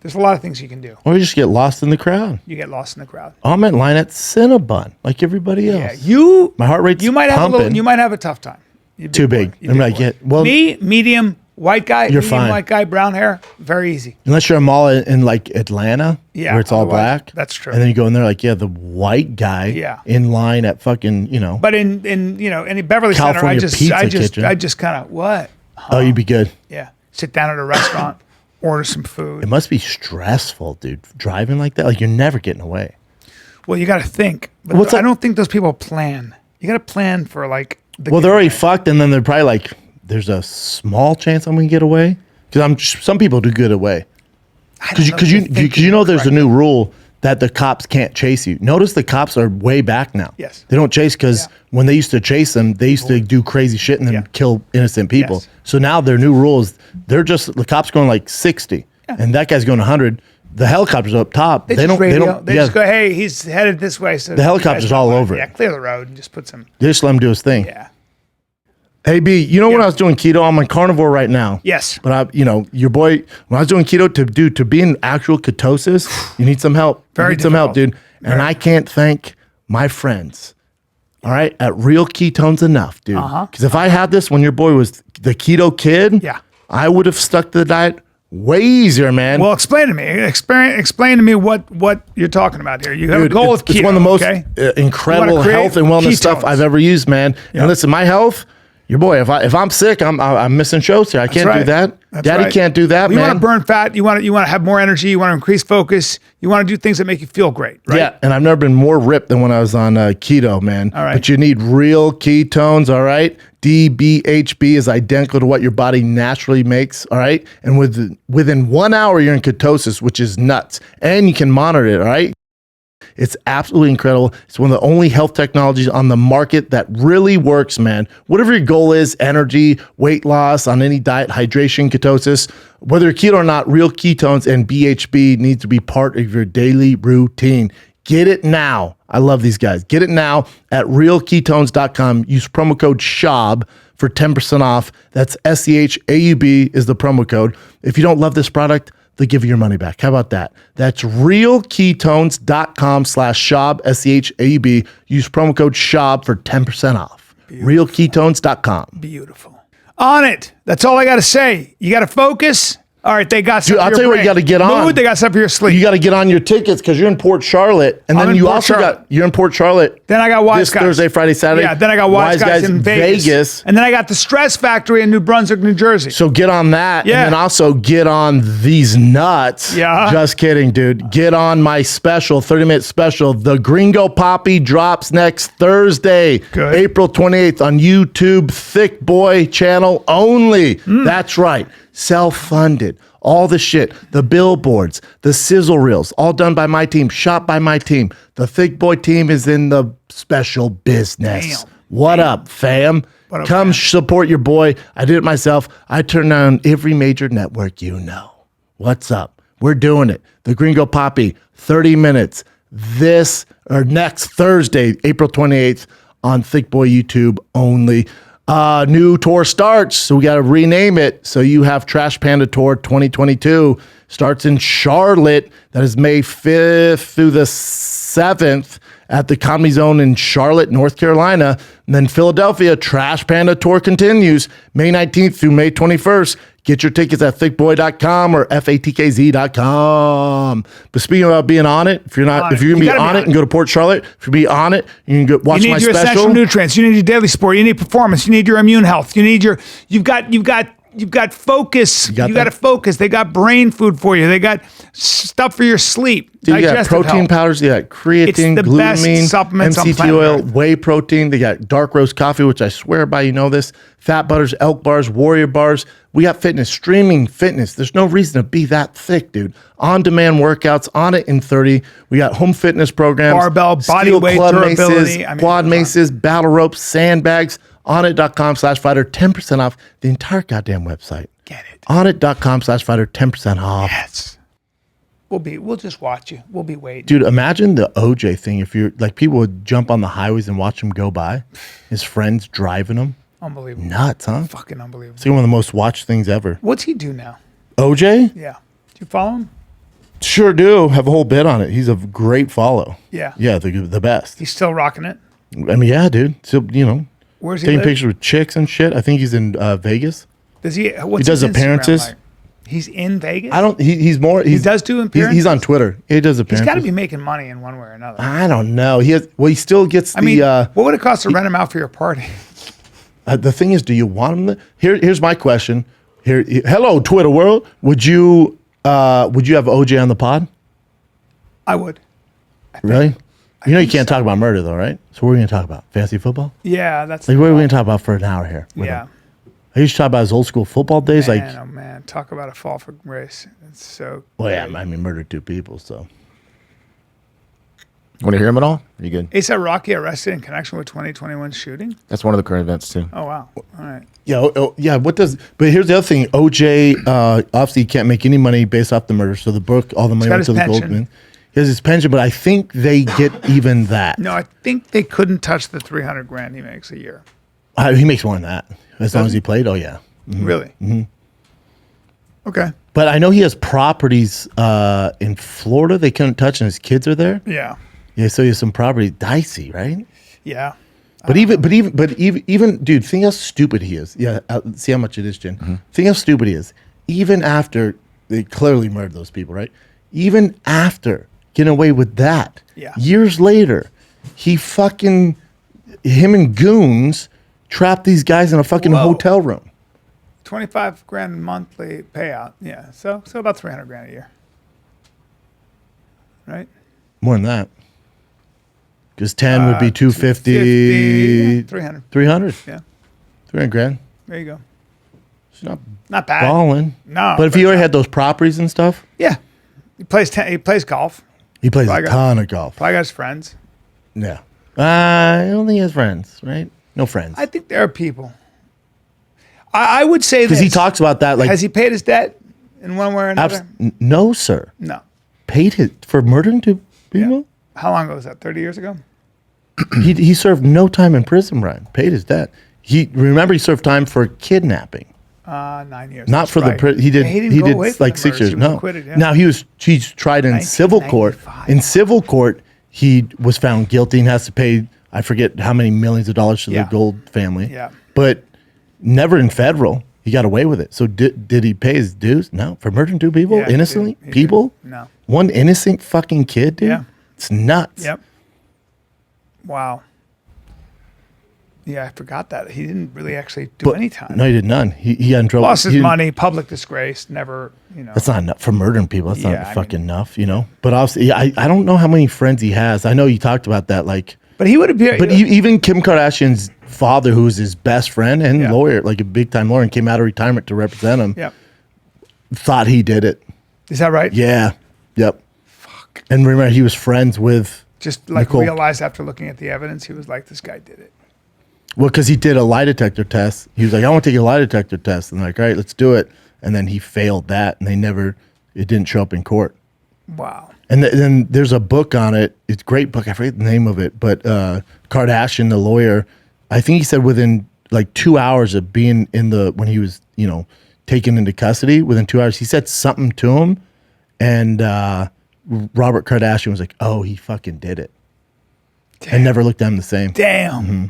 There's a lot of things you can do. Or you just get lost in the crowd. You get lost in the crowd. I'm in line at Cinnabon, like everybody else. Yeah, My heart rate's you might have pumping. you might have a tough time. You Too big. boy. You I'm big like, boy. yeah, well- me, medium, white guy, You're medium fine. white guy, brown hair, very easy. Unless you're a mall in like Atlanta, Yeah, where it's all otherwise, black. that's true. And then you go in there like, the white guy in line at fucking, But in any Beverly California Center, I Kitchen. just kind of what? Oh, you'd be good. Yeah, sit down at a restaurant, order some food. It must be stressful, dude, driving like that. Like you're never getting away. Well, you got to think. But What's I up? don't think those people plan. You got to plan for like. Well, they're already fucked, and then they're probably like, there's a small chance I'm gonna get away. Because some people do get away. Because you know there's a new rule that the cops can't chase you. Notice the cops are way back now. Yes. They don't chase because when they used to chase them, they used to do crazy shit and then kill innocent people. Yes. So now their new rules, the cops going like 60 and that guy's going 100. The helicopter's up top. They just go, hey, he's headed this way. So The helicopter's all over it. Yeah, clear the road and just put some. They just let him do his thing. Yeah. Hey B, when I was doing keto, I'm on carnivore right now. Yes. But your boy, when I was doing keto to be in actual ketosis, you need some help. Very you need some help, difficult. dude. And I can't thank my friends, all right, at Real Ketones enough, dude. Because if I had this when your boy was the keto kid, I would have stuck to the diet way easier, man. Well, explain to me. Explain to me what you're talking about here. You have a goal with keto. It's one of the most okay? incredible You wanna create health and wellness stuff ketones. I've ever used, man. And listen, my health. Your boy, if I'm sick, I'm missing shows here. I can't do that. That's Daddy right. can't do that, You man. want to burn fat. You want to have more energy. You want to increase focus. You want to do things that make you feel great, right? Yeah, and I've never been more ripped than when I was on keto, man. All right. But you need real ketones, all right? DBHB is identical to what your body naturally makes, all right? And within 1 hour, you're in ketosis, which is nuts. And you can monitor it, all right? It's absolutely incredible. It's one of the only health technologies on the market that really works, man. Whatever your goal is, energy, weight loss, on any diet, hydration, ketosis, whether you're keto or not, real ketones and BHB needs to be part of your daily routine. Get it now. I love these guys. Get it now at realketones.com. Use promo code SHAB for 10% off. That's SCHAUB is the promo code. If you don't love this product, they'll give you your money back. How about that? That's realketones.com/SHAB, SCHAUB. Use promo code SHAB for 10% off. Realketones.com. Beautiful. On it. That's all I got to say. You got to focus. All right, they got Dude, stuff I'll for tell you your what you brain. gotta get on. Mood, they got stuff for your sleep. You got to get on your tickets because you're in Port Charlotte, and I'm then in you Port also Charlotte. you're in Port Charlotte. Then I got Wise this Guys. Thursday, Friday, Saturday. Yeah, then I got Wise Guys in Vegas. And then I got the Stress Factory in New Brunswick, New Jersey. So get on that, Yeah. and then also get on these nuts. Yeah. Just kidding, dude. Get on my special, 30-minute special. The Gringo Poppy drops next Thursday, Good. April 28th on YouTube, Thick Boy channel only. That's right. Self-funded. All the shit, the billboards, the sizzle reels, all done by my team, shot by my team. The Thick Boy team is in the special business. Damn. What up, fam? What up, Come fam? support your boy. I did it myself. I turned on every major network you know. What's up? We're doing it. The Gringo Poppy, 30 minutes this or next Thursday, April 28th on Thick Boy YouTube only. New tour starts, so we got to rename it. So you have Trash Panda Tour 2022 starts in Charlotte. That is May 5th through the 7th at the Comedy Zone in Charlotte, North Carolina. And then Philadelphia, Trash Panda Tour continues May 19th through May 21st. Get your tickets at thickboy.com or fatkz.com. But speaking about being on it, if you're not, if you're gonna be on it and go to Port Charlotte, if you be on it, you can go watch You my need your special. essential nutrients. You need your daily sport. You need performance. You need your immune health. You need your. You've got focus. You got got to that? focus. They got brain food for you. They got stuff for your sleep. Dude, you got digestive protein health. powders, you got creatine, It's the best glutamine, supplements on MCT planet oil, Earth. whey protein. They got dark roast coffee, which I swear by, you know this. Fat butters, elk bars, warrior bars. We got fitness, streaming fitness. There's no reason to be that thick, dude. On-demand workouts, on it in 30. We got home fitness programs, Barbell, body steel weight, club durability. maces, I mean, quad come on. maces, battle ropes, sandbags. Onit.com/fighter, 10% off the entire goddamn website. Get it. Onit.com/fighter, 10% off. Yes. We'll just watch you. We'll be waiting. Dude, imagine the OJ thing. If you're like, people would jump on the highways and watch him go by. His friends driving him. Unbelievable. Nuts, huh? Fucking unbelievable. It's like one of the most watched things ever. What's he do now? OJ? Yeah. Do you follow him? Sure do. Have a whole bit on it. He's a great follow. Yeah. Yeah, the best. He's still rocking it. I mean, yeah, dude. So, you know, Where's he taking live? pictures with chicks and shit. I think he's in Vegas. Does he? What's He does his Instagram appearances. like? He's in Vegas. He's more. He does do He's on Twitter. He does He's appearances. got to be making money in one way or another. I don't know. He still gets I mean, the. what would it cost to rent him out for your party? The thing is, do you want him? Here's my question. Hello, Twitter world. Would you have OJ on the pod? I would. Really? You know you can't talk about murder though, right? So what are we going to talk about? Fantasy football? Yeah, that's. Like what are we going to talk about for an hour here? with Yeah. him? I used to talk about his old school football days. Man, Like, oh man, talk about a fall for grace. It's so. well, yeah, great. I mean, murdered two people. So Want to hear him at all? Are you good? ASAP Rocky arrested in connection with 2021 shooting. That's one of the current events too. Oh wow! All right. yeah, yeah. What does? But here's the other thing. OJ obviously can't make any money based off the murder. So the book, all the money got went to his the pension. Goldman. He has his pension, but I think they get even that. No, I think they couldn't touch the 300 grand he makes a year. He makes more than that as long Does as he played. Oh yeah. Really? Mm-hmm. Okay. But I know he has properties in Florida they couldn't touch, and his kids are there. Yeah. Yeah, so he has some property. Dicey, right? Yeah. But even, dude, think how stupid he is. Yeah, see how much it is, Jen. Think how stupid he is. Even after they clearly murdered those people, right? Even after getting away with that, Yeah. years later, him and goons trapped these guys in a fucking Whoa. hotel room. 25 grand monthly payout. Yeah. So about 300 grand a year. Right? More than that. Because 10 would be 250. 300. 300. Yeah. 300 grand. There you go. It's not Not bad. balling. No, But if but he already it's had those properties and stuff, Yeah. He plays golf. he plays Well, I a got- ton of golf. Probably got his friends. Yeah. I don't think he has friends, right? No friends. I think there are people. I would say Because this. he talks about that like, Has he paid his debt in one way or another? no, sir. No. Paid it for murdering two people? How long ago was that? 30 years ago? He served no time in prison, Ryan. Paid his debt. Remember he served time for kidnapping. 9 years. Not That's for right. he did Yeah, he didn't he go did away from like the 6 murders. years. He was No. acquitted, yeah. Now he's tried in civil court. 1995. In civil court, he was found guilty and has to pay I forget how many millions of dollars to Yeah. the Gold family. Yeah. But Never in federal. He got away with it. So did he pay his dues? No. For murdering 2 people Yeah, he innocently? did. He People? did. No. One innocent fucking kid, dude? Yeah. It's nuts. Yep. Wow. Yeah, I forgot that. He didn't really actually do any time. No, he did none. He got in trouble. Lost He his didn't- money, public disgrace, never, That's not enough for murdering people. That's Yeah, not I fucking enough, you know? But obviously, I don't know how many friends he has. I know you talked about that, like... But he would have been. But even Kim Kardashian's father, who was his best friend and Yeah. lawyer, like a big-time lawyer, and came out of retirement to represent him, Yeah. thought he did it. Is that right? Yeah. Yep. Fuck. And remember, he was friends with... Just like Nicole. realized after looking at the evidence, he was like, this guy did it. Well, because he did a lie detector test. He was like, I want to take a lie detector test. And they're like, all right, let's do it. And then he failed that, and it didn't show up in court. Wow. And then there's a book on it. It's a great book. I forget the name of it, but Kardashian, the lawyer, I think he said within like 2 hours of being when he was, taken into custody, within 2 hours, he said something to him, and Robert Kardashian was like, oh, he fucking did it. Damn. And never looked at him the same. Damn. Mm-hmm.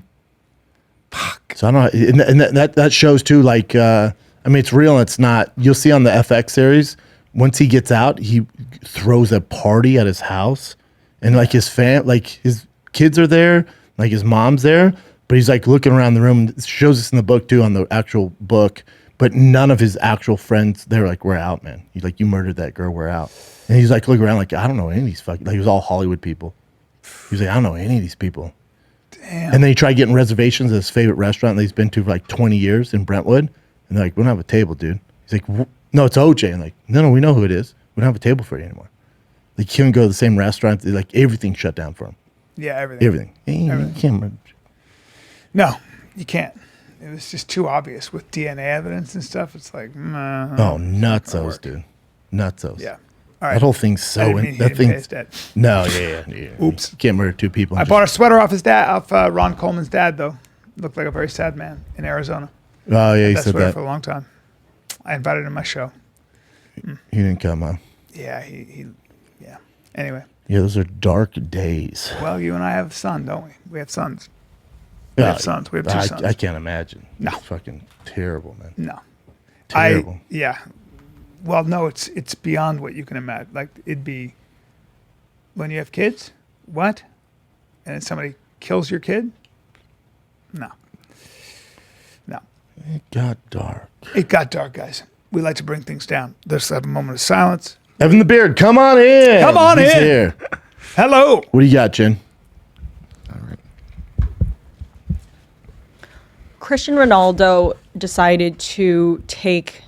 Fuck. So I don't know. And that shows too, like, it's real and it's not. You'll see on the FX series, once he gets out, he throws a party at his house, and like his kids are there, like his mom's there, but he's like looking around the room. It shows us in the book too, on the actual book, but none of his actual friends, they're like, we're out, man. He's like, you murdered that girl, we're out. And he's like looking around like, I don't know any of these fucking, like, he was all Hollywood people. He was like, I don't know any of these people. Damn. And then he tried getting reservations at his favorite restaurant that he's been to for like 20 years in Brentwood. And they're like, we don't have a table, dude. He's like, no, it's OJ. And like, no, we know who it is. We don't have a table for you anymore. Like, he couldn't go to the same restaurant. Like, everything shut down for him. Yeah, everything. Everything. You can't. No, you can't. It was just too obvious with DNA evidence and stuff. It's like, Oh, nutsos, dude. Nutsos. Yeah. All right. That whole thing's I so... didn't mean he didn't pay his debt. No, yeah. Oops. You can't murder 2 people. I bought a sweater off his dad, off Ron Coleman's dad, though. Looked like a very sad man in Arizona. Oh, yeah, he That said sweater that. for a long time. I invited him to my show. He didn't come, huh? Yeah, yeah. Anyway, Yeah, those are dark days. well, you and I have a son, don't we? We have sons. We have sons. We have 2 sons. I can't imagine. No. It's fucking terrible, man. No. Terrible. Yeah. Well, no, it's beyond what you can imagine. Like, it'd be when you have kids, what? And then somebody kills your kid? No. No. It got dark. It got dark, guys. We like to bring things down. Let's have a moment of silence. Evan the Beard, come on in. Come on He's in. Here. Hello. What do you got, Jen? All right. Cristiano Ronaldo decided to take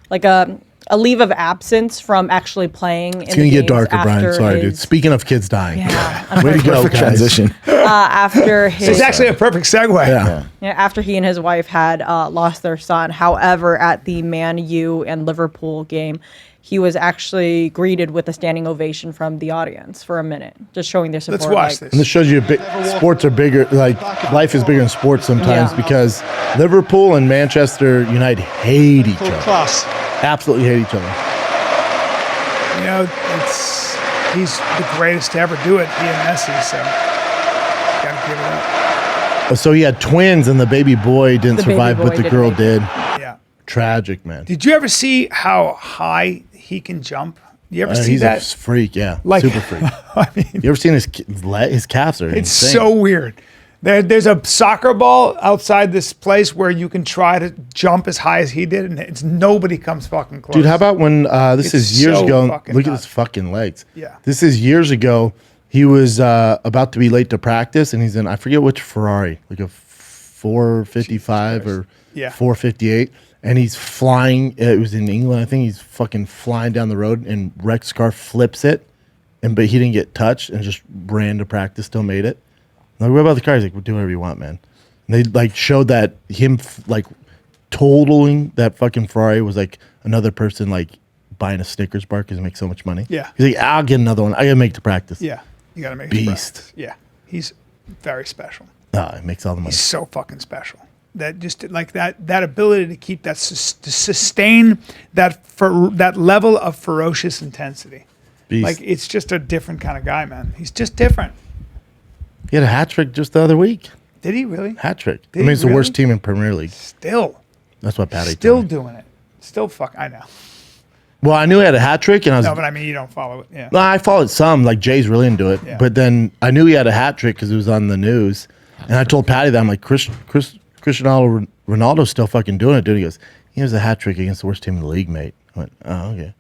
like a leave of absence from actually playing. It's going to get darker, Brian. Sorry, dude. Speaking of kids dying. Yeah, Way to go, Perfect guys. transition. after his It's actually a perfect segue. Yeah. after he and his wife had lost their son. However, at the Man U and Liverpool game, he was actually greeted with a standing ovation from the audience for a minute, just showing their support. Let's watch like- this. And this shows you sports are bigger, like life is bigger than sports sometimes Yeah. because Liverpool and Manchester United hate each other. Absolutely hate each other. You know, he's the greatest to ever do it, he and Messi, so gotta give it up. So he had twins and the baby boy didn't The baby survive, but boy the didn't girl make it. did. Yeah. Tragic, man. Did you ever see how high he can jump? You ever see He's that? a freak, yeah. Like- Super freak. I mean, You ever seen his calves are it's insane. so weird. There's a soccer ball outside this place where you can try to jump as high as he did, and nobody comes fucking close. Dude, how about when this It's is years so ago? fucking Look at nuts. his fucking legs. Yeah. This is years ago. He was about to be late to practice, and he's in, I forget which Ferrari, like a 455 or Yeah. 458. And he's flying. It was in England, I think. He's fucking flying down the road, and Rex car flips it, but he didn't get touched and just ran to practice. Still made it. I'm like, what about the car? He's like, well, do whatever you want, man. And they like showed that him like totaling that fucking Ferrari was like another person like buying a Snickers bar because he makes so much money. Yeah. He's like, I'll get another one. I gotta make the practice. Yeah, you gotta make Beast. It yeah, he's very special. It makes all the money. He's so fucking special. That just like that ability to keep that to sustain that level of ferocious intensity. Beast. Like, it's just a different kind of guy, man. He's just different. He had a hat trick just the other week. Did he really? Hat trick. I Did mean, he it's the worst really? team in Premier League. Still. That's what Patty Still told me. doing it. Still fuck. I know. Well, I knew he had a hat trick, and I was. No, but I mean, you don't follow it. Yeah. No, I followed some. Like Jay's really into it, Yeah. but then I knew he had a hat trick because it was on the news, and I told Patty that I'm like, Cristiano Ronaldo's still fucking doing it, dude. He goes, he has a hat trick against the worst team in the league, mate. I went, oh okay.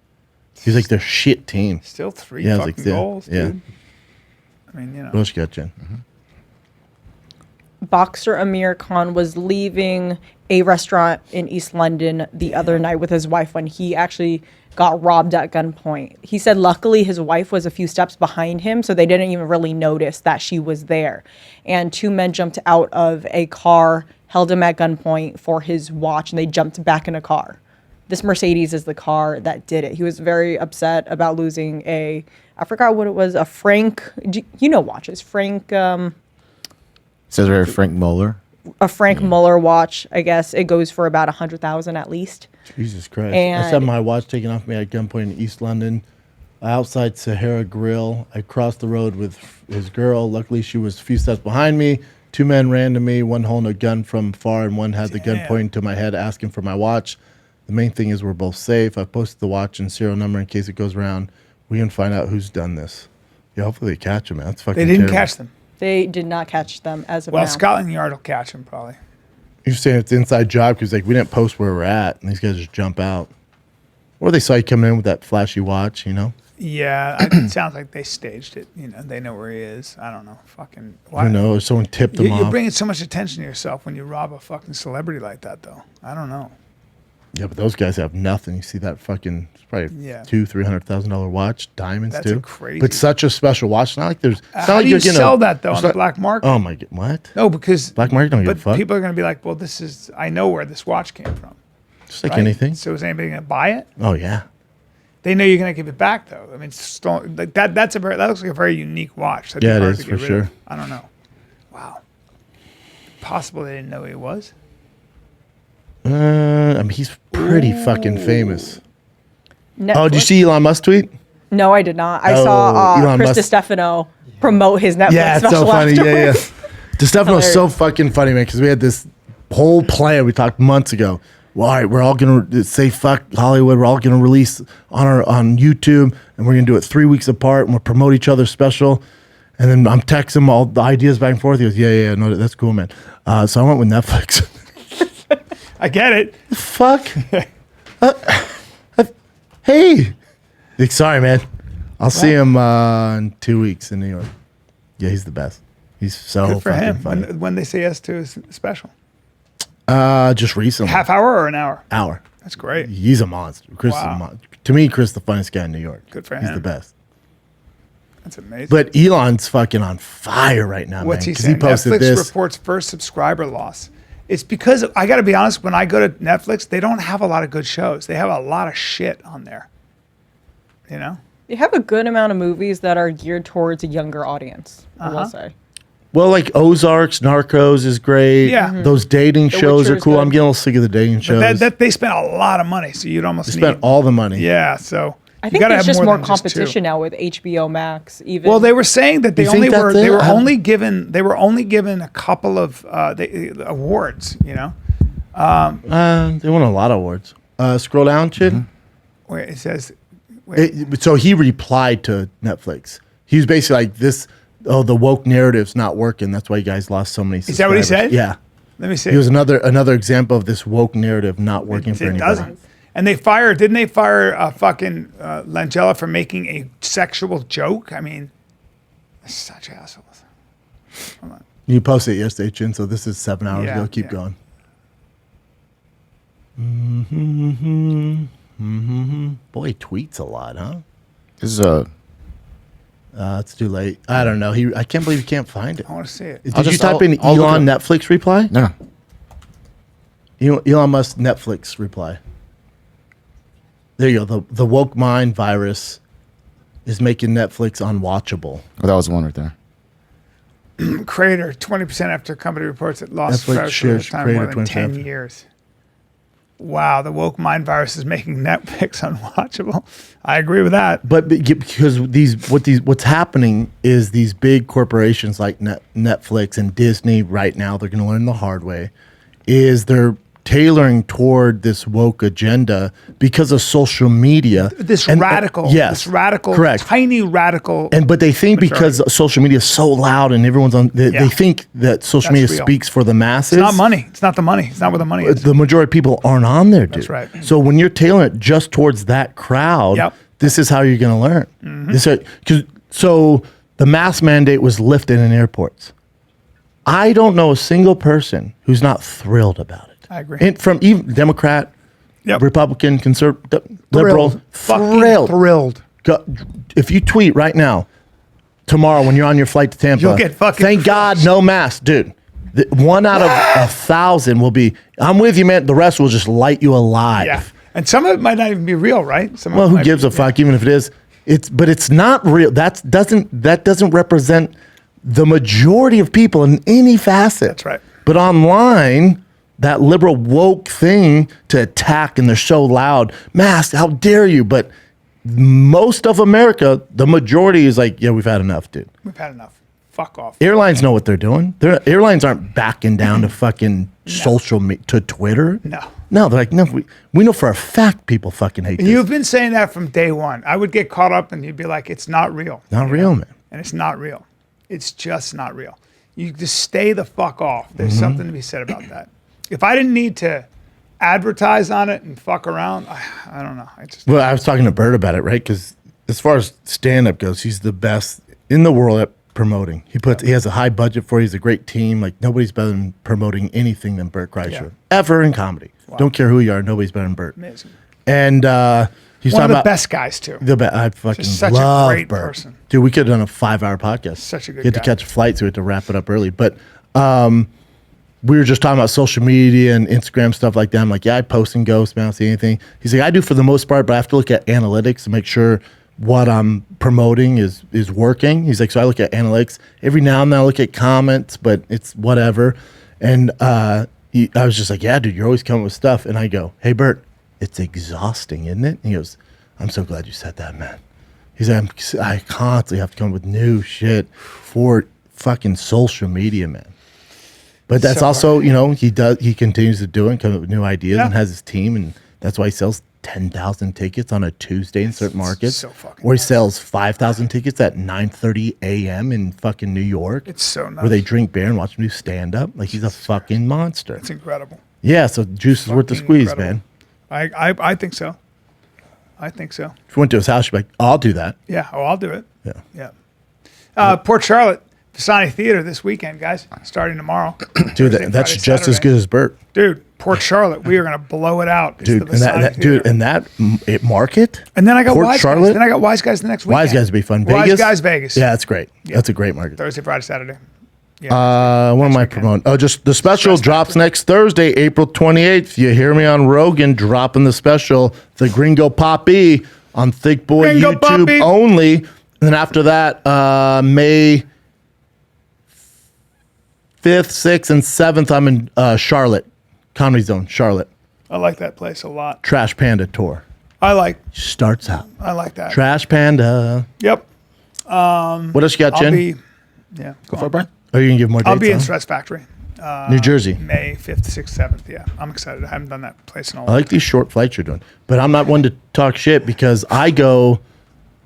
He's like their shit team. Still 3 Yeah, I was fucking like, yeah, goals, yeah. dude. I mean, you know. What else you got, Jen? Boxer Amir Khan was leaving a restaurant in East London the other night with his wife when he actually got robbed at gunpoint. He said luckily his wife was a few steps behind him, so they didn't even really notice that she was there. And 2 men jumped out of a car, held him at gunpoint for his watch, and they jumped back in a car. This Mercedes is the car that did it. He was very upset about losing I forgot what it was, a Frank, you know watches, Frank, Says right here, Frank Muller. a Frank Muller watch. I guess it goes for about 100,000 at least. Jesus Christ! I And- just had my watch taken off me at gunpoint in East London, outside Sahara Grill. I crossed the road with his girl. Luckily, she was a few steps behind me. 2 men ran to me, one holding a gun from far, and one had the gun Damn. pointing to my head, asking for my watch. The main thing is we're both safe. I posted the watch and serial number in case it goes around. We can find out who's done this. Yeah, hopefully they catch him, man. That's fucking They didn't terrible. catch them. They did not catch them as of Well, now. Scotland Yard will catch them probably. You're saying it's an inside job because like we didn't post where we're at, and these guys just jump out. Or they saw you coming in with that flashy watch, you know? Yeah, it sounds like they staged it. You know, they know where he is. I don't know. Fucking. I don't know. Or someone tipped them You're off. bringing so much attention to yourself when you rob a fucking celebrity like that, though. I don't know. Yeah, but those guys have nothing. You see that fucking it's probably Yeah. $200,000-$300,000 watch, diamonds That's too. crazy. But such a special watch. It's not like there's. It's not How like do you you're getting sell that though it's on the not- black market? Oh my god! What? No, because Black market don't give a but fuck. people are going to be like, well, this is. I know where this watch came from. Just like right? anything. So is anybody going to buy it? Oh yeah. They know you're going to give it back though. I mean, it's stolen, like that. That looks like a very unique watch. That'd be Yeah, it hard is, to for get rid sure. of. I don't know. Wow. Possible they didn't know who he was. I mean, he's pretty fucking famous. Netflix. Oh, did you see Elon Musk tweet? No, I did not. I Oh, saw Elon Chris Musk- DiStefano promote his Netflix Yeah, it's special so funny. Yeah, yeah. afterwards. DiStefano's so Hilarious. fucking funny, man, because we had this whole plan we talked months ago. Well, all right, we're all gonna say fuck Hollywood. We're all gonna release on YouTube, and we're gonna do it 3 weeks apart, and we'll promote each other's special. And then I'm texting him all the ideas back and forth. He goes, yeah, no, that's cool, man. So I went with Netflix. I get it. Fuck. Hey. Like, sorry, man. I'll see him in 2 weeks in New York. Yeah, he's the best. He's so Good for fucking him. funny. When they say yes to his special, Just recently. half hour or an hour? Hour. That's great. He's a monster. Chris is Wow. a monster. To me, Chris the funniest guy in New York. Good for He's him. the best. That's amazing. But Elon's fucking on fire right now, What's man. he 'cause saying? posted Netflix this. reports first subscriber loss. It's because I got to be honest. When I go to Netflix, they don't have a lot of good shows. They have a lot of shit on there. You know. They have a good amount of movies that are geared towards a younger audience, I will say. Well, like Ozarks, Narcos is great. Yeah. Mhm. Those dating shows Witcher are is cool. good. I'm getting a little sick of the dating shows. That they spent a lot of money, so you'd almost they spent need. all the money. Yeah, so I you think gotta there's have just more than just two. competition now with HBO Max. Even Well, they were saying that they You think only were that's they it? were I- only given a couple of awards. You know, They won a lot of awards. Scroll down, shit. where it says. So he replied to Netflix. He was basically like, "This, the woke narrative's not working. That's why you guys lost so many." Is that what he subscribers." said? Yeah. Let me see. He was another example of this woke narrative not working for It anybody. doesn't. And didn't they fire fucking Langella for making a sexual joke? I mean, such assholes. You posted it yesterday, Chin. So this is 7 hours Yeah, ago. Keep yeah. going. Boy, he tweets a lot, huh? This is It's too late. I don't know. I can't believe you can't find it. I want to see it. Did I'll you just- type in I'll look Elon it Netflix reply? no. Elon Musk Netflix reply. There you go. The woke mind virus is making Netflix unwatchable. Oh, that was the one right there. Creator 20% after company reports it lost Netflix subscribers for the shares first time creator more than 10 20% after. years. wow, the woke mind virus is making Netflix unwatchable. I agree with that. But because what's happening is these big corporations like Netflix and Disney right now, they're going to learn the hard way, is they're tailoring toward this woke agenda because of social media. This radical, correct, tiny radical. But they think because social media is so loud and everyone's on, they think that social media real. speaks for the masses. It's not money. It's not the money. It's not where the money is. The majority of people aren't on there, dude. That's right. So when you're tailoring it just towards that crowd, this is how you're going to learn. So the mask mandate was lifted in airports. I don't know a single person who's not thrilled about it. I agree. And from even Democrat, Republican, conservative, liberal, thrilled. If you tweet right now, tomorrow when you're on your flight to Tampa, you'll get fucking thank God no mask, dude. 1 out of 1,000 will be, I'm with you, man. The rest will just light you alive. Yeah. And some of it might not even be real, right? Well, who gives a fuck, even if it is? But it's not real. That doesn't represent the majority of people in any facet. That's right. But online, that liberal woke thing to attack, and they're so loud. Mask, how dare you? But most of America, the majority is like, yeah, we've had enough, dude. We've had enough. Fuck off. Airlines know what they're doing. Airlines aren't backing down to fucking social media, to Twitter. No, they're like, no, we know for a fact people fucking hate this. You've been saying that from day one. I would get caught up and you'd be like, it's not real. Not real, man. And it's not real. It's just not real. You just stay the fuck off. There's something to be said about that. If I didn't need to advertise on it and fuck around, I don't know. Well, I was talking to Bert about it, right? Because as far as stand-up goes, he's the best in the world at promoting. He has a high budget for it. He's a great team. Like, nobody's better than promoting anything than Bert Kreischer. Ever in comedy. Wow. Don't care who you are. Nobody's better than Bert. Amazing. And he's one talking of the about best guys, too. I fucking such love a great Bert. person. Dude, we could have done a 5-hour podcast. Such a good He had guy. to catch a flight, so we had to wrap it up early. But we were just talking about social media and Instagram stuff like that. I'm like, yeah, I post and ghost, man. I don't see anything. He's like, I do for the most part, but I have to look at analytics to make sure what I'm promoting is working. He's like, so I look at analytics. Every now and then I look at comments, but it's whatever. And I was just like, yeah, dude, you're always coming with stuff. And I go, hey, Bert, it's exhausting, isn't it? And he goes, I'm so glad you said that, man. He's like, I constantly have to come up with new shit for fucking social media, man. But that's so also, he continues to do it and come up with new ideas and has his team. And that's why he sells 10,000 tickets on a Tuesday in certain markets. So fucking or he sells 5,000 tickets at 9:30 a.m. in fucking New York. It's so nice. Where they drink beer and watch him do stand-up. Like, he's a fucking monster. It's incredible. Yeah, so juice is worth the squeeze, incredible. man. I think so. I think so. If you went to his house, you'd be like, I'll do that. Yeah. Oh, I'll do it. Yeah. Port Charlotte, Pisani Theater this weekend, guys, starting tomorrow. Dude, Thursday, that's Friday, just as Saturday. good as Bert. Dude, Port Charlotte, we are going to blow it out. It's Dude, the Pisani Theater. Market. And then I got Port Wise Charlotte? Guys. Then I got Wise Guys the next weekend. Wise Guys would be fun. Wise Vegas? Guys, Vegas. Yeah, that's great. That's a great market. Thursday, Friday, Saturday. Yeah. What am I promoting? Oh, just the special drops next Thursday, April 28th. You hear me on Rogan dropping the special, the Gringo Poppy on Thick Boy Gringo YouTube Poppy. only. And then after that, May 5th, 6th, and 7th, I'm in Charlotte, Comedy Zone, Charlotte. I like that place a lot. Trash Panda tour. I like Starts out. that. Trash Panda. Yep. What else you got, I'll Jen? be, Go for it, Brian. Are you going to give more dates? I'll be in on? Stress Factory. New Jersey. May 5th, 6th, 7th. Yeah, I'm excited. I haven't done that place in a I while. like these short flights you're doing. But I'm not one to talk shit because I go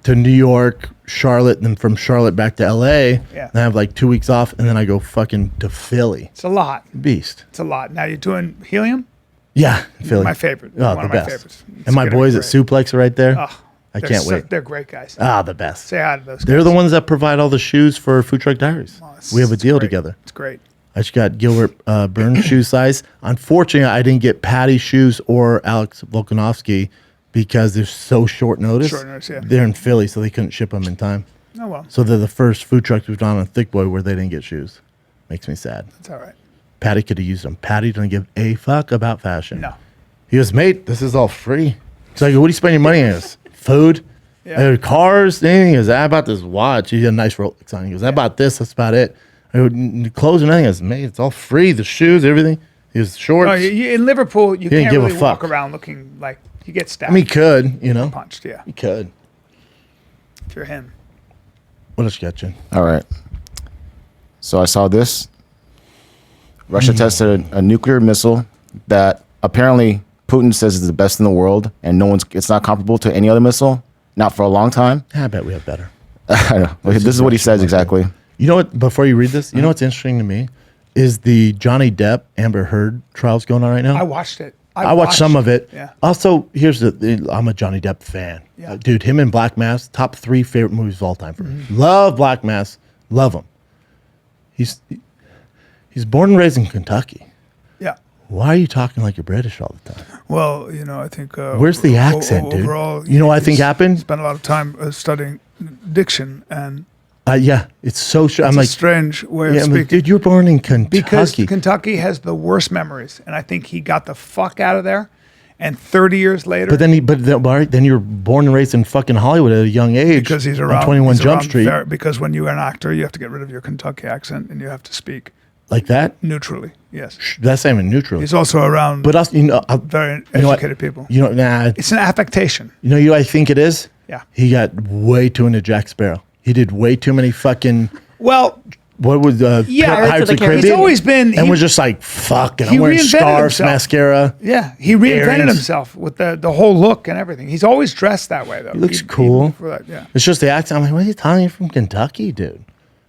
to New York, Charlotte, and then from Charlotte back to LA. Yeah. And I have like 2 weeks off, and then I go fucking to Philly. It's a lot. Beast. It's a lot. Now you're doing Helium? Yeah, Philly. My favorite. Oh, One the of my best. favorites. It's And my gonna be boys at great. Suplex are right there. Oh, I can't wait. They're great guys. The best. Say hi to those guys. They're the ones that provide all the shoes for Food Truck Diaries. We have a It's deal great. together. It's great. I just got Gilbert Burns shoe size. Unfortunately, I didn't get Patty's shoes or Alex Volkanovsky because they're so short notice. Short notice, yeah. They're in Philly, so they couldn't ship them in time. Oh, well. So they're the first food trucks we've done on Thick Boy where they didn't get shoes. Makes me sad. It's all right. Patty could have used them. Patty doesn't give a fuck about fashion. No. He goes, mate, this is all free. So I go, what do you spend your money on? He goes, food, cars, anything. He goes, I bought this watch. He had a nice Rolex on. He goes, I bought this. That's about it. I go, clothes and nothing. He goes, mate, it's all free. The shoes, everything. His shorts. No, in Liverpool, you didn't can't give a really walk fuck. around looking like you get stabbed. I mean, he could, you know. Punched, yeah. He could. If you're him. What else you got, Jen? All right. So I saw this. Russia tested a nuclear missile that apparently Putin says is the best in the world, and it's not comparable to any other missile, not for a long time. I bet we have better. I don't know. This is what he says exactly. You know what? Before you read this, you know what's interesting to me is the Johnny Depp Amber Heard trials going on right now. I watched it. I watched some of it. Yeah. Also, I'm a Johnny Depp fan. Yeah. Dude, him and Black Mass, top 3 favorite movies of all time for me. Love Black Mass. Love him. He's born and raised in Kentucky. Yeah. Why are you talking like you're British all the time? Well, I think. Where's the accent, dude? Overall, You know what I think happened? Spent a lot of time studying diction, and Yeah, it's so. I'm it's like, a strange way of yeah, I'm speaking. like, dude, you were born in Kentucky. Because Kentucky has the worst memories, and I think he got the fuck out of there. And 30 years later, But then you were born and raised in fucking Hollywood at a young age. because he's on around 21 he's Jump around Street, because when you're an actor, you have to get rid of your Kentucky accent, and you have to speak like that. neutrally. Yes, That's not even neutral. he's also around But us, very you know what? educated people. Nah. It's an affectation. You know what I think it is? Yeah. He got way too into Jack Sparrow. He did way too many fucking. Well, What was Yeah, Pirates of the Caribbean? he's always been. And was just like, fuck, and he I'm wearing reinvented scarves, himself. mascara. Yeah, he reinvented earrings. himself with the whole look and everything. He's always dressed that way, though. He looks Even cool. before that, yeah. It's just the accent. I'm like, what are you talking? You're from Kentucky, dude.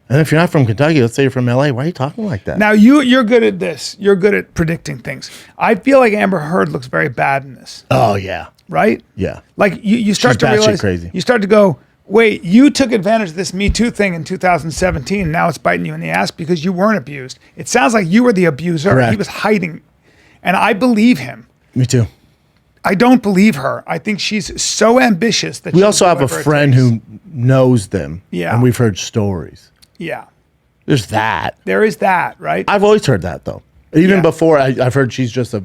And if you're not from Kentucky, let's say you're from LA. Why are you talking like that? Now you're good at this. You're good at predicting things. I feel like Amber Heard looks very bad in this, Oh, yeah. right? Yeah. Like you start She's to batshit realize, crazy. you start to go, wait, you took advantage of this Me Too thing in 2017. Now it's biting you in the ass because you weren't abused. It sounds like you were the abuser. Correct. He was hiding, and I believe him. Me too. I don't believe her. I think she's so ambitious that We she'll also do have a whatever it friend takes. who knows them. Yeah. And we've heard stories. Yeah, There's that. there is that, right? I've always heard that, though. Even Yeah. before, I've heard she's just a,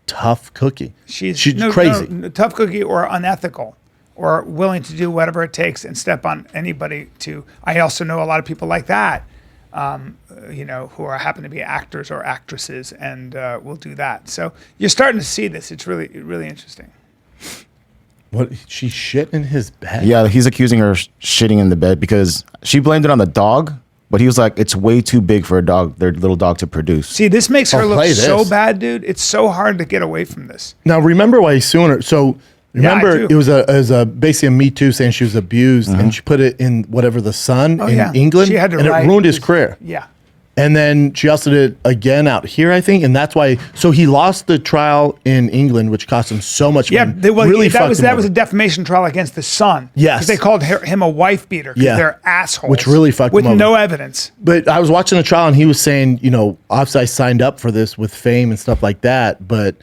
tough cookie. She's crazy. no, tough cookie or unethical or willing to do whatever it takes and step on anybody to. I also know a lot of people like that, who happen to be actors or actresses and will do that. So you're starting to see this. It's really, really interesting. What? She shit in his bed? Yeah, he's accusing her of shitting in the bed because she blamed it on the dog, but he was like, it's way too big for their little dog to produce. See, this makes her look play so this. bad, dude. It's so hard to get away from this. Now, remember why he's suing her. So, Yeah, I remember, do. it was basically a Me Too saying she was abused, and she put it in whatever the Sun in yeah. England, She had to and it write ruined his his- career. Yeah. And then she also did it again out here, I think, and that's why. So he lost the trial in England, which cost him so much Yeah, money. that was fucked him that was over. a defamation trial against the Sun. Yes. 'Cause they called him a wife beater because Yeah. they're assholes. Which really fucked with him over. no evidence. But I was watching the trial, and he was saying, obviously I signed up for this with fame and stuff like that, but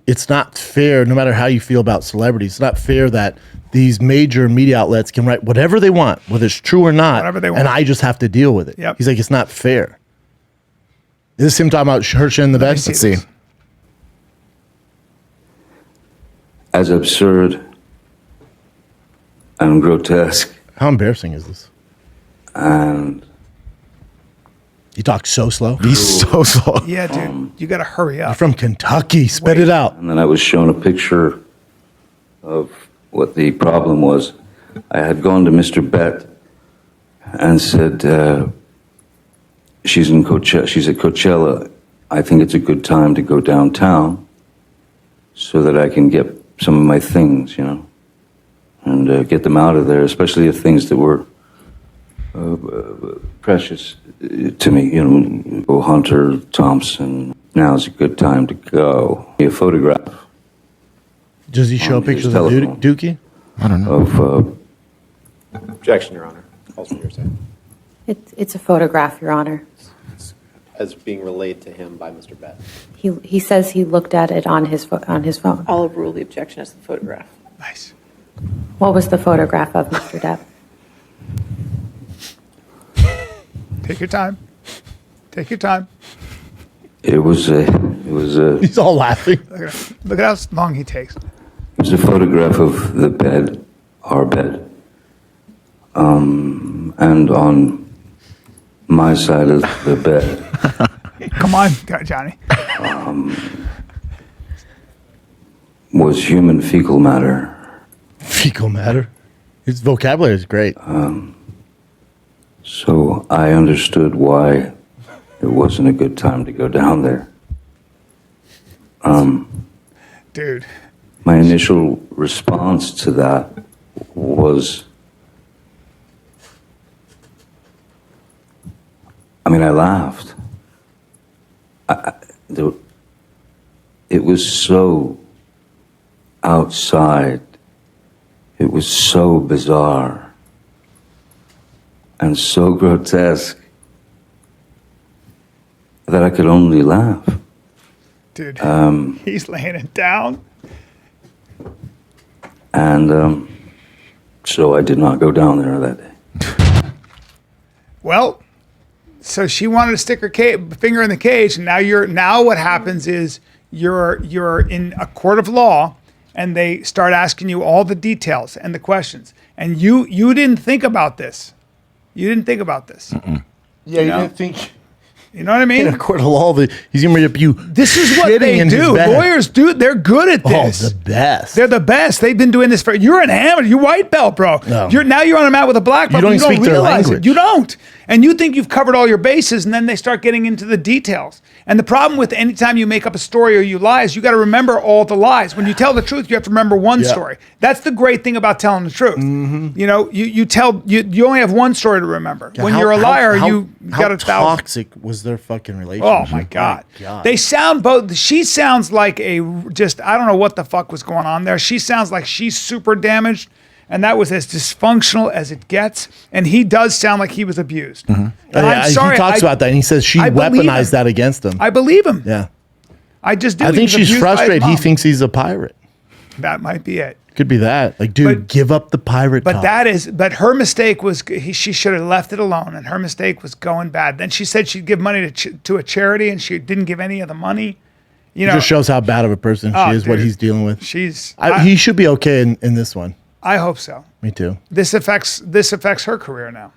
it's not fair. No matter how you feel about celebrities, it's not fair that these major media outlets can write whatever they want, whether it's true or not, Whatever they and want. I just have to deal with it. Yep. He's like, it's not fair. Is this him talking about her shit in the bed? see Let's see. this. As absurd and grotesque How embarrassing is this? and He talks so slow. He's so slow. Yeah, dude, you got to hurry up. From Kentucky, spit it out. and then I was shown a picture of what the problem was. I had gone to Mr. Bett and said, she's at Coachella. I think it's a good time to go downtown so that I can get some of my things, and get them out of there, especially the things that were precious to me, Hunter Thompson. Now's a good time to go. A photograph Does he show On his pictures of telephone. Dookie? I don't know. of Objection, Your Honor. Also hearsay. It's a photograph, Your Honor. As being relayed to him by Mr. Bett. He says he looked at it on his phone. I'll overrule the objection as the photograph. Nice. What was the photograph of Mr. Depp? Take your time. Take your time. it was a He's all laughing. Look at how long he takes. photograph of the bed, our bed, and on my side of the bed Come on, Johnny. Was human fecal matter. Fecal matter. His vocabulary is great. So I understood why it wasn't a good time to go down there. Dude. My initial response to that was, I laughed. It was so outside. It was so bizarre and so grotesque that I could only laugh. Dude, he's laying it down. And so I did not go down there that day. Well, so she wanted to stick her finger in the cage, and now what happens is you're in a court of law, and they start asking you all the details and the questions, and you didn't think about this. You didn't think about this. Yeah, you didn't think. You know what I mean? In a court of law, he's going to rip you. This is what they do. Lawyers do. They're good at this. Oh, the best. They're the best. They've been doing this for. You're an amateur. You're white belt, bro. No. You're on a mat with a black belt. You don't speak their realize language. it. You don't. And you think you've covered all your bases, and then they start getting into the details. And the problem with anytime you make up a story or you lie is you got to remember all the lies. When you tell the truth, you have to remember one story. That's the great thing about telling the truth. Mm-hmm. You know, you only have one story to remember. When you're a liar, you got 1,000. How toxic was their fucking relationship? Oh my God. They sound both. She sounds like I don't know what the fuck was going on there. She sounds like she's super damaged, and that was as dysfunctional as it gets. And he does sound like he was abused. And I'm sorry. He talks about that, and he says she weaponized that against him. I believe him. Yeah. I just do. I think she's frustrated. He thinks he's a pirate. That might be it. Could be that. Like, dude, give up the pirate talk. But her mistake was she should have left it alone, and her mistake was going bad. Then she said she'd give money to a charity, and she didn't give any of the money. You know, it just shows how bad of a person she is, what he's dealing with. He should be okay in this one. I hope so. Me too. This affects her career now.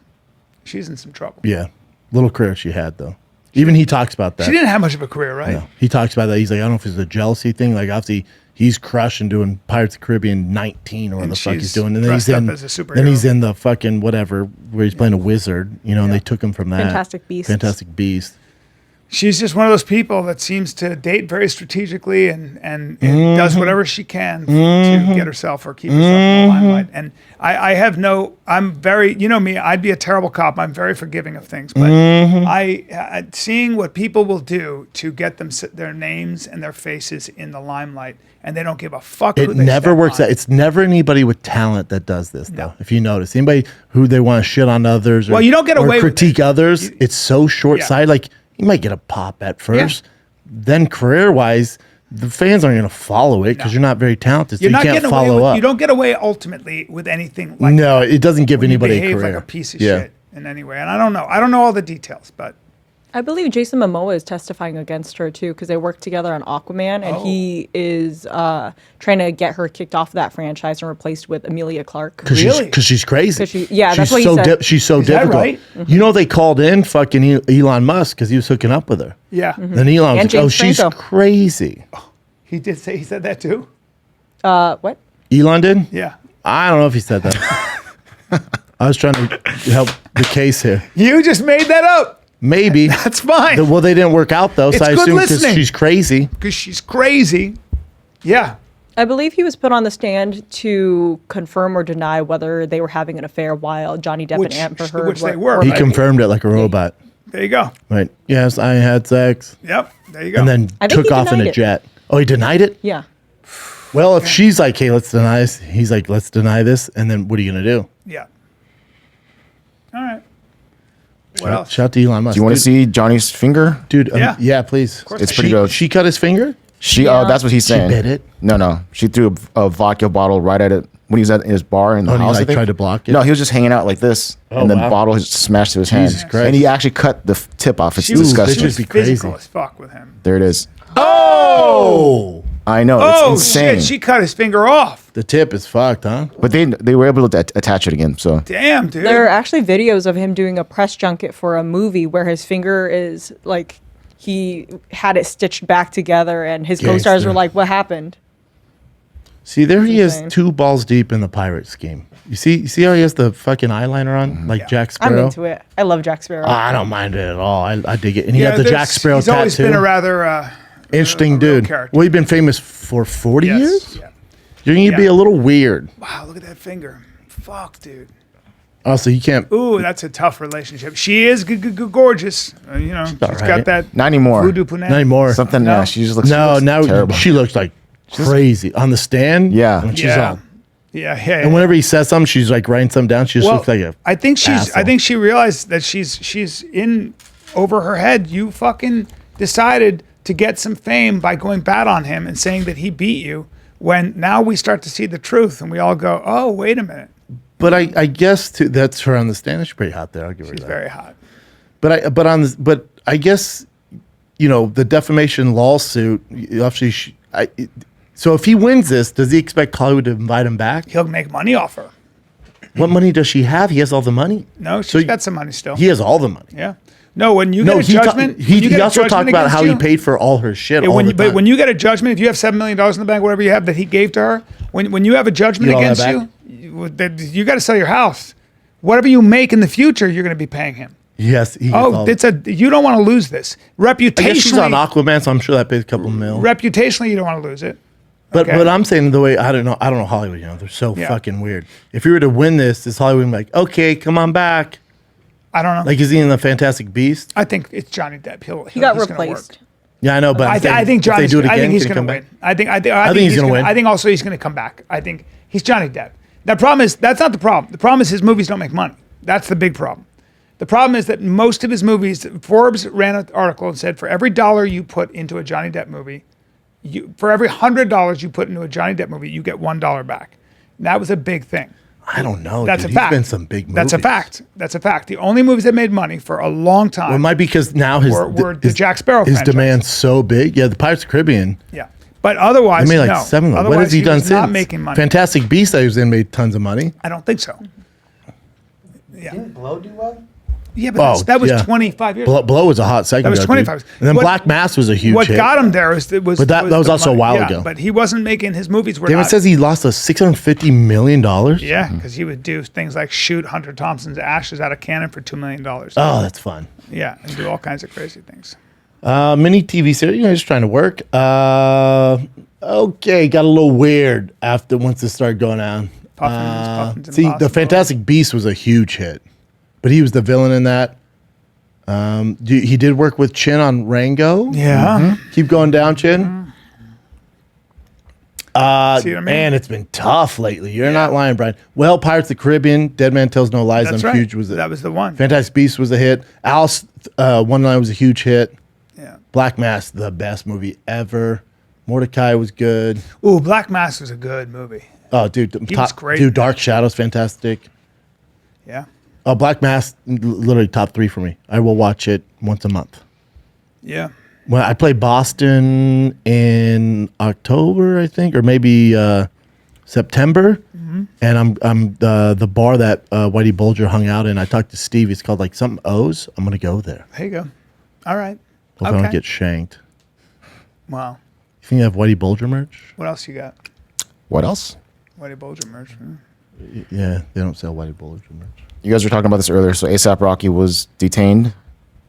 She's in some trouble. Yeah. Little career she had, though. Even he talks about that. She didn't have much of a career, right? No. He talks about that. He's like, I don't know if it's a jealousy thing. Like, obviously, he's crushing doing Pirates of the Caribbean 19 or what the fuck he's doing. And then he's in the fucking whatever where he's playing a wizard, and they took him from that. Fantastic Beast. She's just one of those people that seems to date very strategically and does whatever she can to get herself or keep herself in the limelight. And I'm very, you know me, I'd be a terrible cop. I'm very forgiving of things. But seeing what people will do to get their names and their faces in the limelight, and they don't give a fuck who they It never works out. It's never anybody with talent that does this, though. If you notice, anybody who they want to shit on others or, you don't get away with critique others, it's so short-sighted. Like, you might get a pop at first. Then career-wise, the fans aren't going to follow it because you're not very talented, so you can't follow up. You don't get away ultimately with anything like No, it doesn't give anybody a behave career. like a piece of shit in any way. And I don't know all the details, but I believe Jason Momoa is testifying against her too because they work together on Aquaman, and he is trying to get her kicked off that franchise and replaced with Emilia Clarke. Because she's crazy. That's what he said. She's so difficult. Right? You know, they called in fucking Elon Musk because he was hooking up with her. Yeah. Then Elon was like, oh, she's crazy. He said that too? What? Elon did? Yeah. I don't know if he said that. I was trying to help the case here. You just made that up. Maybe. That's fine. Well, they didn't work out, though, so I assume because she's crazy. Because she's crazy. Yeah. I believe he was put on the stand to confirm or deny whether they were having an affair while Johnny Depp and Amber Heard which they were. He confirmed it like a robot. There you go. Right. Yes, I had sex. Yep. There you go. And then took off in a jet. Oh, he denied it? Yeah. Well, if she's like, hey, let's deny this, he's like, let's deny this, and then what are you going to do? Yeah. All right. What else? Shout out to Elon Musk. Do you want to see Johnny's finger? Dude, yeah, please. It's pretty good. She cut his finger? That's what he's saying. She bit it? No. She threw a vodka bottle right at it when he was at his bar in the house. And he tried to block it? No, he was just hanging out like this, and then the bottle just smashed to his hand. Jesus Christ. And he actually cut the tip off. It's disgusting. She was Be physical as fuck with him. There it is. Oh! I know. It's insane. Shit. She cut his finger off. The tip is fucked, huh? But they were able to attach it again. So Damn, dude. There are actually videos of him doing a press junket for a movie where his finger is like he had it stitched back together, and his Gangster. co-stars were like, "What happened?" See, there he is, insane. 2 balls deep in the pirate scheme. You see how he has the fucking eyeliner on, like Jack I'm Sparrow. into it. I love Jack Sparrow. I don't mind it at all. I dig it. And he had the there's- Jack Sparrow He's tattoo. always been a rather Interesting a real dude. character. Well, he's been famous for 40 yes. years. Yeah. You're gonna be Yeah. a little weird. Wow, look at that finger. Fuck, dude. Oh, so you can't. Ooh, that's a tough relationship. She is gorgeous. She's all right. got that Not anymore. voodoo punani. Not anymore. Something. No. Yeah, she just looks. No, she looks now terrible. she looks like crazy on the stand. Yeah. when she's Yeah. on. Yeah. And whenever he says something, she's like writing something down. She just Well, looks like a. I think she's. I asshole. think she realized that she's in over her head. You fucking decided to get some fame by going bad on him and saying that he beat you. When now we start to see the truth, and we all go, "Oh, wait a minute, But I guess too, that's her on the stand. She's pretty hot there. I'll give her she's that. very hot." But I guess the defamation lawsuit. Obviously, so if he wins this, does he expect Hollywood to invite him back? He'll make money off her. What money does she have? He has all the money. No, So she's got some money still. He has all the money. Yeah. No, when you No, get a judgment, when you he get a also talked judgment about against how he you- paid for all her shit. Yeah, all the but time. when you get a judgment, if you have $7 million in the bank, whatever you have that he gave to her, when you have a judgment You get all against that you, you got to sell your house. Whatever you make in the future, you're going to be paying him. yes, he gets Oh, all you don't want to lose this. I guess she's on Reputationally, Aquaman, so I'm sure that pays a couple mil. reputationally, you don't want to lose it. But okay. but I'm saying the way I don't know Hollywood. They're so Yeah. fucking weird. If you were to win this, is Hollywood like, okay, come on back? I don't know. Like, is he in the Fantastic Beast? I think it's Johnny Depp. He got he's gonna work. replaced. Yeah, I know, but I think if they Johnny's. do it I again, think he's can he going to come win. back? I think he's gonna win. I think also he's going to come back. I think he's Johnny Depp. The problem is that's not the problem. The problem is his movies don't make money. That's the big problem. The problem is that most of his movies. Forbes ran an article and said for every dollar you put into a Johnny Depp movie, for every $100 you put into a Johnny Depp movie, you get $1 back. And that was a big thing. I don't know. That's dude. a fact. He's been some big movies. That's a fact. That's a fact. The only movies that made money for a long time. Well, it might be because now were the Jack Sparrow his franchise. demand's so big. Yeah, the Pirates of the Caribbean. Yeah, but otherwise, He made like no. 7 of them. What Otherwise, has he done was not since? making money. Fantastic Beasts that he was in made tons of money. I don't think so. Yeah, Didn't Blow do well? yeah, but that was 25 years. Blow was a hot second. That was ago, 25. dude. And then What- Black Mass was a huge What hit. got him there was But that was the also a money. while Yeah, ago. But he wasn't making his movies. Were David not, says he lost us $650 million. yeah, because he would do things like shoot Hunter Thompson's ashes out of cannon for $2 million. Oh, that's fun. Yeah, and do all kinds of crazy things. Mini TV series, just trying to work. Okay, got a little weird once it started going on. Puffins and See, the Impossible. Fantastic Beast was a huge hit, but he was the villain in that. He did work with Chin on Rango. Yeah. Keep going down, Chin. See what I mean? Man, it's been tough lately. You're not lying, Brian. Well, Pirates of the Caribbean, Dead Man Tells No Lies. That's I'm right. huge. That was the one. Fantastic Beast was a hit. Alice Wonderland was a huge hit. Yeah. Black Mass, the best movie ever. Mordecai was good. Ooh, Black Mass was a good movie. Oh, dude, was great. Dude, Dark Shadows, fantastic. Yeah. Oh, Black Mass, literally top 3 for me. I will watch it once a month. Yeah. Well, I played Boston in October, I think, or maybe September, and I'm the bar that Whitey Bulger hung out in. I talked to Steve. It's called like something O's. I'm gonna go there. There you go. All right. Hope I don't get shanked. Wow. You think you have Whitey Bulger merch? What else you got? What else? Whitey Bulger merch. Yeah, they don't sell Whitey Bulger merch. You guys were talking about this earlier. So ASAP Rocky was detained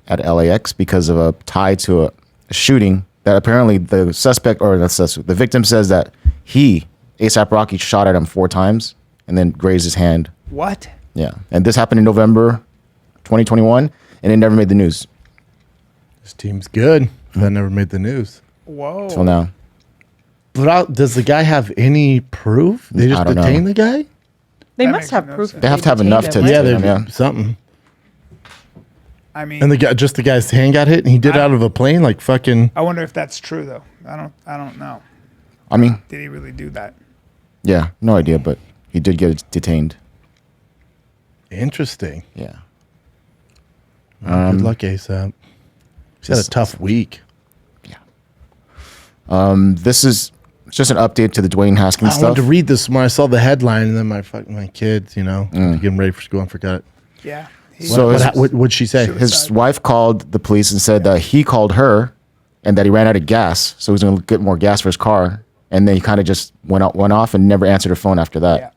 at LAX because of a tie to a shooting that apparently the suspect or the victim says that ASAP Rocky shot at him 4 times and then grazed his hand. What? Yeah. And this happened in November 2021 and it never made the news This team's good. That never made the news. Whoa. till now. But does the guy have any proof? They just I don't know. detained the guy? They That must makes have no proof. sense. They have to have detained enough him, to- right? Yeah, Yeah, they yeah. something. I mean, And the guy's hand got hit, and he did it out of a plane, like fucking. I wonder if that's true though. I don't know. I mean, Did he really do that? yeah, no idea, but he did get detained. Interesting. Yeah. Good luck, ASAP. He's had a tough week. This is just an update to the Dwayne Haskins I stuff. wanted to read this when I saw the headline, and then my kids, getting ready for school, and forgot it. Yeah. So what'd she say? his wife called the police and said that he called her and that he ran out of gas, so he was going to get more gas for his car. And then he kind of just went off and never answered her phone after that. Yeah.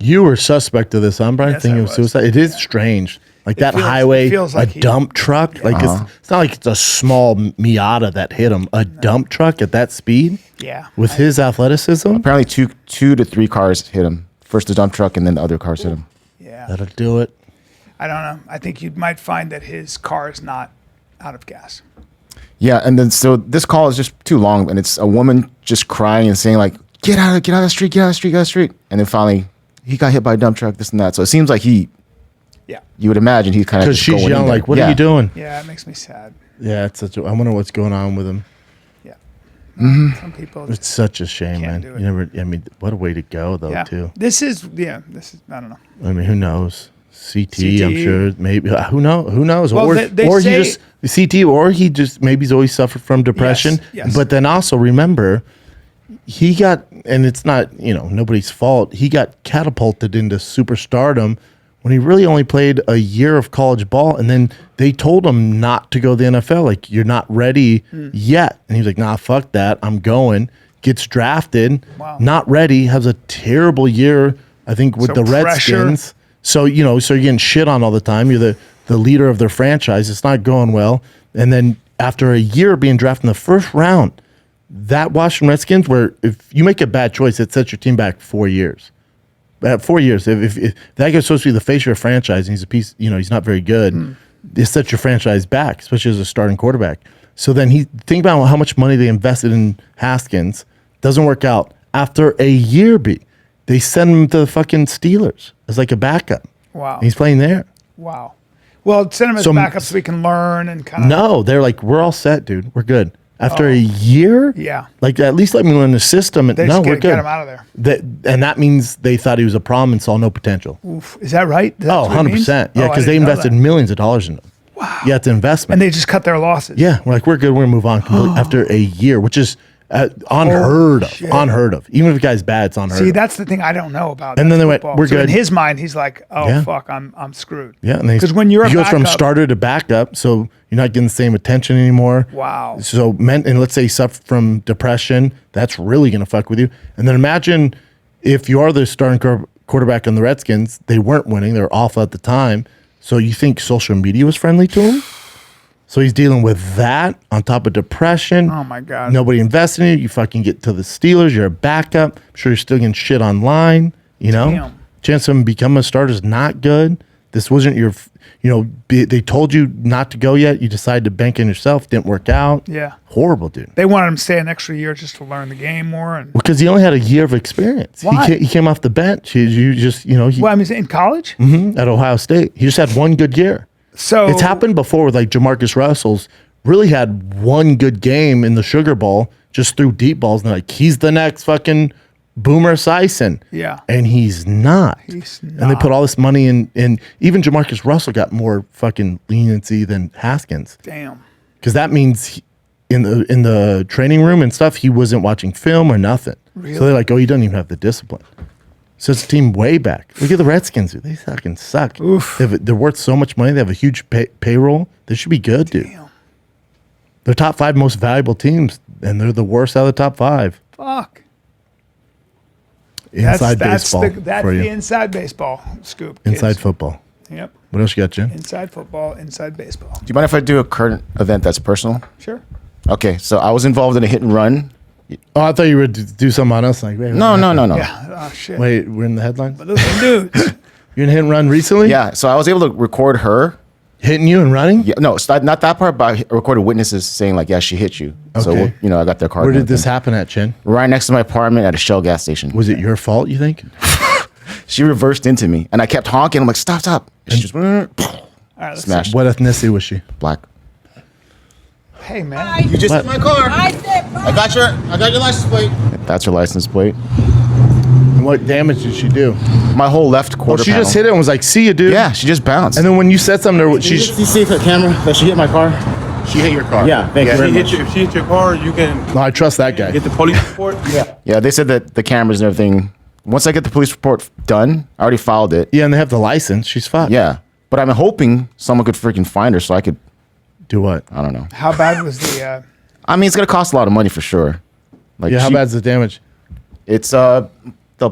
You were suspect of this, huh, Brian? Yes, Thinking I of was. suicide. It is strange. Like that feels- highway, it feels like a he- dump truck. Like it's not like it's a small Miata that hit him. A dump truck at that speed. Yeah. With his athleticism, Apparently, two to three cars hit him. First the dump truck, and then the other cars hit him. Yeah. that'll do it. I don't know. I think you might find that his car is not out of gas. Yeah, and then so this call is just too long, and it's a woman just crying and saying like, get out of the street, get out of the street, get out of the street. And then finally, he got hit by a dump truck, this and that. So it seems like Yeah. you would imagine he's kind of Because she's going in yelling there. like, "What Yeah. are you doing?" Yeah, it makes me sad. Yeah, it's such. I wonder what's going on with him. Yeah. Mm-hmm. Some people. It's such a shame, man. do it. You never. I mean, what a way to go, though. yeah. Too. This is. I don't know. I mean, who knows? CT, I'm CTE. sure. Maybe who knows? Well, or they or say- he just CT, or he just maybe he's always suffered from depression. yes. But then also remember, he got, and it's not nobody's fault. He got catapulted into superstardom when he really only played a year of college ball, and then they told him not to go to the NFL. Like, you're not ready yet, and he's like, "Nah, fuck that. I'm going." Gets drafted, Wow. not ready, has a terrible year. I think with So the pressure. Redskins. So, so you're getting shit on all the time. You're the leader of their franchise. It's not going well. And then after a year of being drafted in the first round, that Washington Redskins, where if you make a bad choice, it sets your team back 4 years. 4 years. If that guy's supposed to be the face of your franchise and he's a piece, he's not very good, it sets your franchise back, especially as a starting quarterback. So then think about how much money they invested in Haskins. Doesn't work out. After a year, they send him to the fucking Steelers as like a backup. Wow. And he's playing there. Wow. Well, send him as So- backup so we can learn and kind of. No, they're like, we're all set, dude. We're good. After a year, Yeah. like at least let me learn the system. And They no, just we're get good. him out of there. And that means they thought he was a problem and saw no potential. Oof. Is that right? Is that Oh, what it means? 100%. Yeah, Oh, I because they didn't know invested that. millions of dollars in him. Wow. Yeah, it's an investment. And they just cut their losses. Yeah, we're like, we're good. We're going to move on completely after a year, which is unheard of. shit. Unheard of. Even if the guy's bad, it's unheard See, of. that's the thing I don't know about. And then That's they went, football. "We're So good." in his mind, he's like, "Oh Yeah. fuck, I'm screwed." Yeah, because when you're a you go from backup- starter to backup, so you're not getting the same attention anymore. Wow. So and let's say you suffer from depression, that's really going to fuck with you. And then imagine if you are the starting quarterback on the Redskins, they weren't winning, they were awful at the time. So you think social media was friendly to him? So he's dealing with that on top of depression. Oh my God. Nobody invested in you. You fucking get to the Steelers. You're a backup. I'm sure you're still getting shit online. Damn. Chance of him becoming a starter is not good. This wasn't your, they told you not to go yet. You decided to bank on yourself. Didn't work out. Yeah. Horrible, dude. They wanted him to stay an extra year just to learn the game more. And Because he only had a year of experience. Why? He came off the bench. You just, well, I mean, in college. at Ohio State. He just had one good year. So It's happened before with like Jamarcus Russell's really had one good game in the Sugar Bowl, just threw deep balls, and they're like, he's the next fucking Boomer Esiason. Yeah. And he's not. He's And they not. put all this money in, even Jamarcus Russell got more fucking leniency than Haskins. Damn. Because that means in the training room and stuff, he wasn't watching film or nothing. Really? So they're like, oh, he doesn't even have the discipline. So it's a team way back. Look at the Redskins, dude. They fucking suck. Oof. They're worth so much money. They have a huge payroll. They should be good, dude. Damn. They're top 5 most valuable teams, and they're the worst out of the top 5. Fuck. Inside baseball That's for the you. inside baseball scoop. kids. Inside football. Yep. What else you got, Jen? Inside football, inside baseball. Do you mind if I do a current event that's personal? Sure. Okay, so I was involved in a hit and run. Oh, I thought you would do something on us. Like, wait, No. Yeah. Oh shit. Wait, we're in the headlines? But those are dudes. You're in a hit and run recently? Yeah, so I was able to record her. Hitting you and running? Yeah, no, it's not that part, but I recorded witnesses saying like, yeah, she hit you. So Okay. I got their card. Where and did this everything. happen at, Chen? Right next to my apartment at a Shell gas station. Was it your fault, you think? She reversed into me, and I kept honking. I'm like, stop. And she just All right. Let's smashed. What ethnicity was she? Black. Hey man. You just What? hit my car. I got your license plate. That's her license plate. And what damage did she do? My whole left Well, quarter. she just hit it and was like, see you, dude. Yeah, she just bounced. And then when you said something to her, you see the camera that she hit my car? She hit your car. Yeah, thank you very much. If she hit your car, you can No, I trust that guy. get the police report. Yeah, they said that the cameras and everything. Once I get the police report done, I already filed it. Yeah, and they have the license. She's fucked. Yeah, But I'm hoping someone could freaking find her so I could Do what? I don't know. How bad was the? I mean, it's gonna cost a lot of money for sure. Like Yeah, how bad's the damage? It's the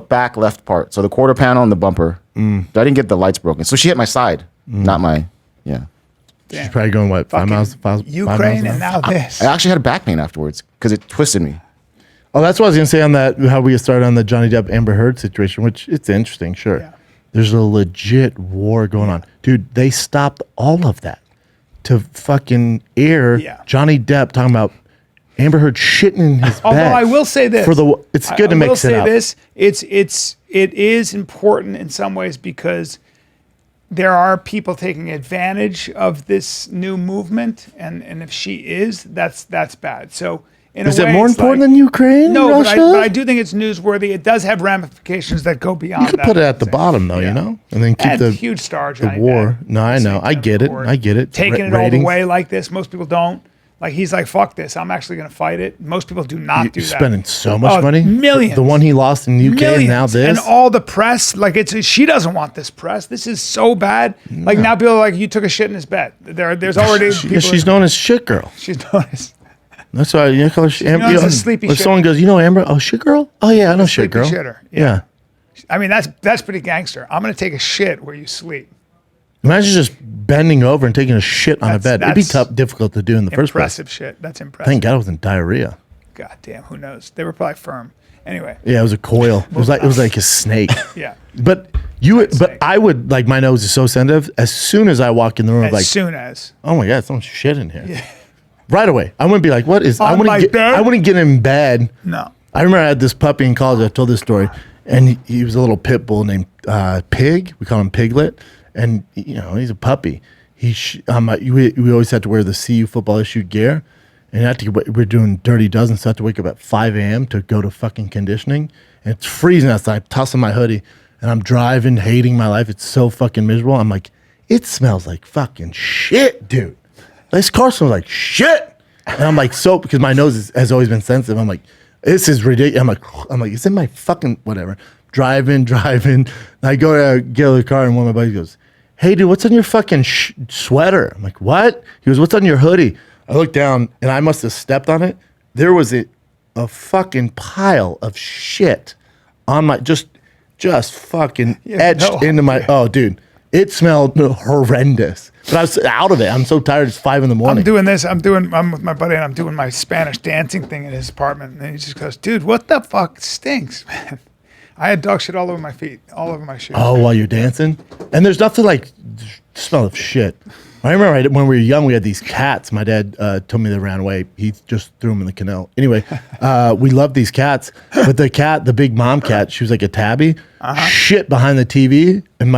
back left part. So the quarter panel and the bumper. I didn't get the lights broken. So she hit my side, not my yeah. She's probably going what, 5 miles? 5 Ukraine miles and now this. I actually had a back pain afterwards because it twisted me. Oh, that's what I was gonna say on that. How we started on the Johnny Depp Amber Heard situation, which it's interesting, sure. Yeah. There's a legit war going on, dude. They stopped all of that to fucking air Yeah. Johnny Depp talking about Amber Heard shitting in his Although bed. I will say this, it's good to mix it up. I will say this: it is important in some ways because there are people taking advantage of this new movement, and if she is, that's bad. So in Is a way, it more it's important like, than Ukraine? No, Russia? but I do think it's newsworthy. It does have ramifications that go beyond. You could that, put it at the I'm saying. bottom though, you know, and then keep And the huge star the Johnny war. Depp. No, I know, I get it, Court. I get it. Taking it all the Ratings. way like this, most people don't. Like he's like, fuck this. I'm actually going to fight it. Most people do not do You're that. spending so much money. Millions. The one he lost in UK, and now Millions. this. And all the press, like she doesn't want this press. This is so bad. Like now people are like, you took a shit in his bed. There's already people. She's known as shit girl. She's known as That's why you call her Amber. known as a sleepy when shitter. someone goes, you know Amber? Oh, shit girl. Oh yeah, I know shit sleepy girl. shitter. Yeah. I mean, that's pretty gangster. I'm going to take a shit where you sleep. Imagine just bending over and taking a shit on a bed. It'd be that's difficult to do in the first place. Impressive shit. That's impressive. Thank God it wasn't diarrhea. God damn, who knows? They were probably firm. Anyway. Yeah, it was a coil. It was like a snake. Yeah. But I would like my nose is so sensitive. As soon as I walk in the room, As like, soon as. oh my God, someone's shit in here. Right away. I wouldn't be like, what is? On my bed? I wouldn't get in bed. No. I remember I had this puppy in college. I told this story, and he was a little pit bull named Pig. We call him Piglet, and you know he's a puppy. We always had to wear the CU football issue gear, and we're doing dirty dozen, so I had to wake up at 5 a.m. to go to fucking conditioning, and it's freezing outside. Tossing my hoodie, and I'm driving, hating my life. It's so fucking miserable. I'm like, it smells like fucking shit, dude. This car smells like shit, and I'm like, so because my nose has always been sensitive. I'm like, this is ridiculous. I'm like, it's in my fucking whatever. Driving. And I go to get out of the car, and one of my buddies goes, hey, dude, what's on your fucking sweater? I'm like, what? He goes, what's on your hoodie? I look down, and I must have stepped on it. There was a fucking pile of shit on my, just fucking etched into my, oh, dude. It smelled horrendous. But I was out of it. I'm so tired. It's 5 a.m. I'm doing this. I'm with my buddy, and I'm doing my Spanish dancing thing in his apartment. And he just goes, dude, what the fuck stinks, man? I had dog shit all over my feet, all over my shoes. Oh, while you're dancing? And there's nothing like smell of shit. I remember when we were young, we had these cats. My dad told me they ran away. He just threw them in the canal. Anyway, we loved these cats. But the big mom cat, she was like a tabby, shit behind the TV. And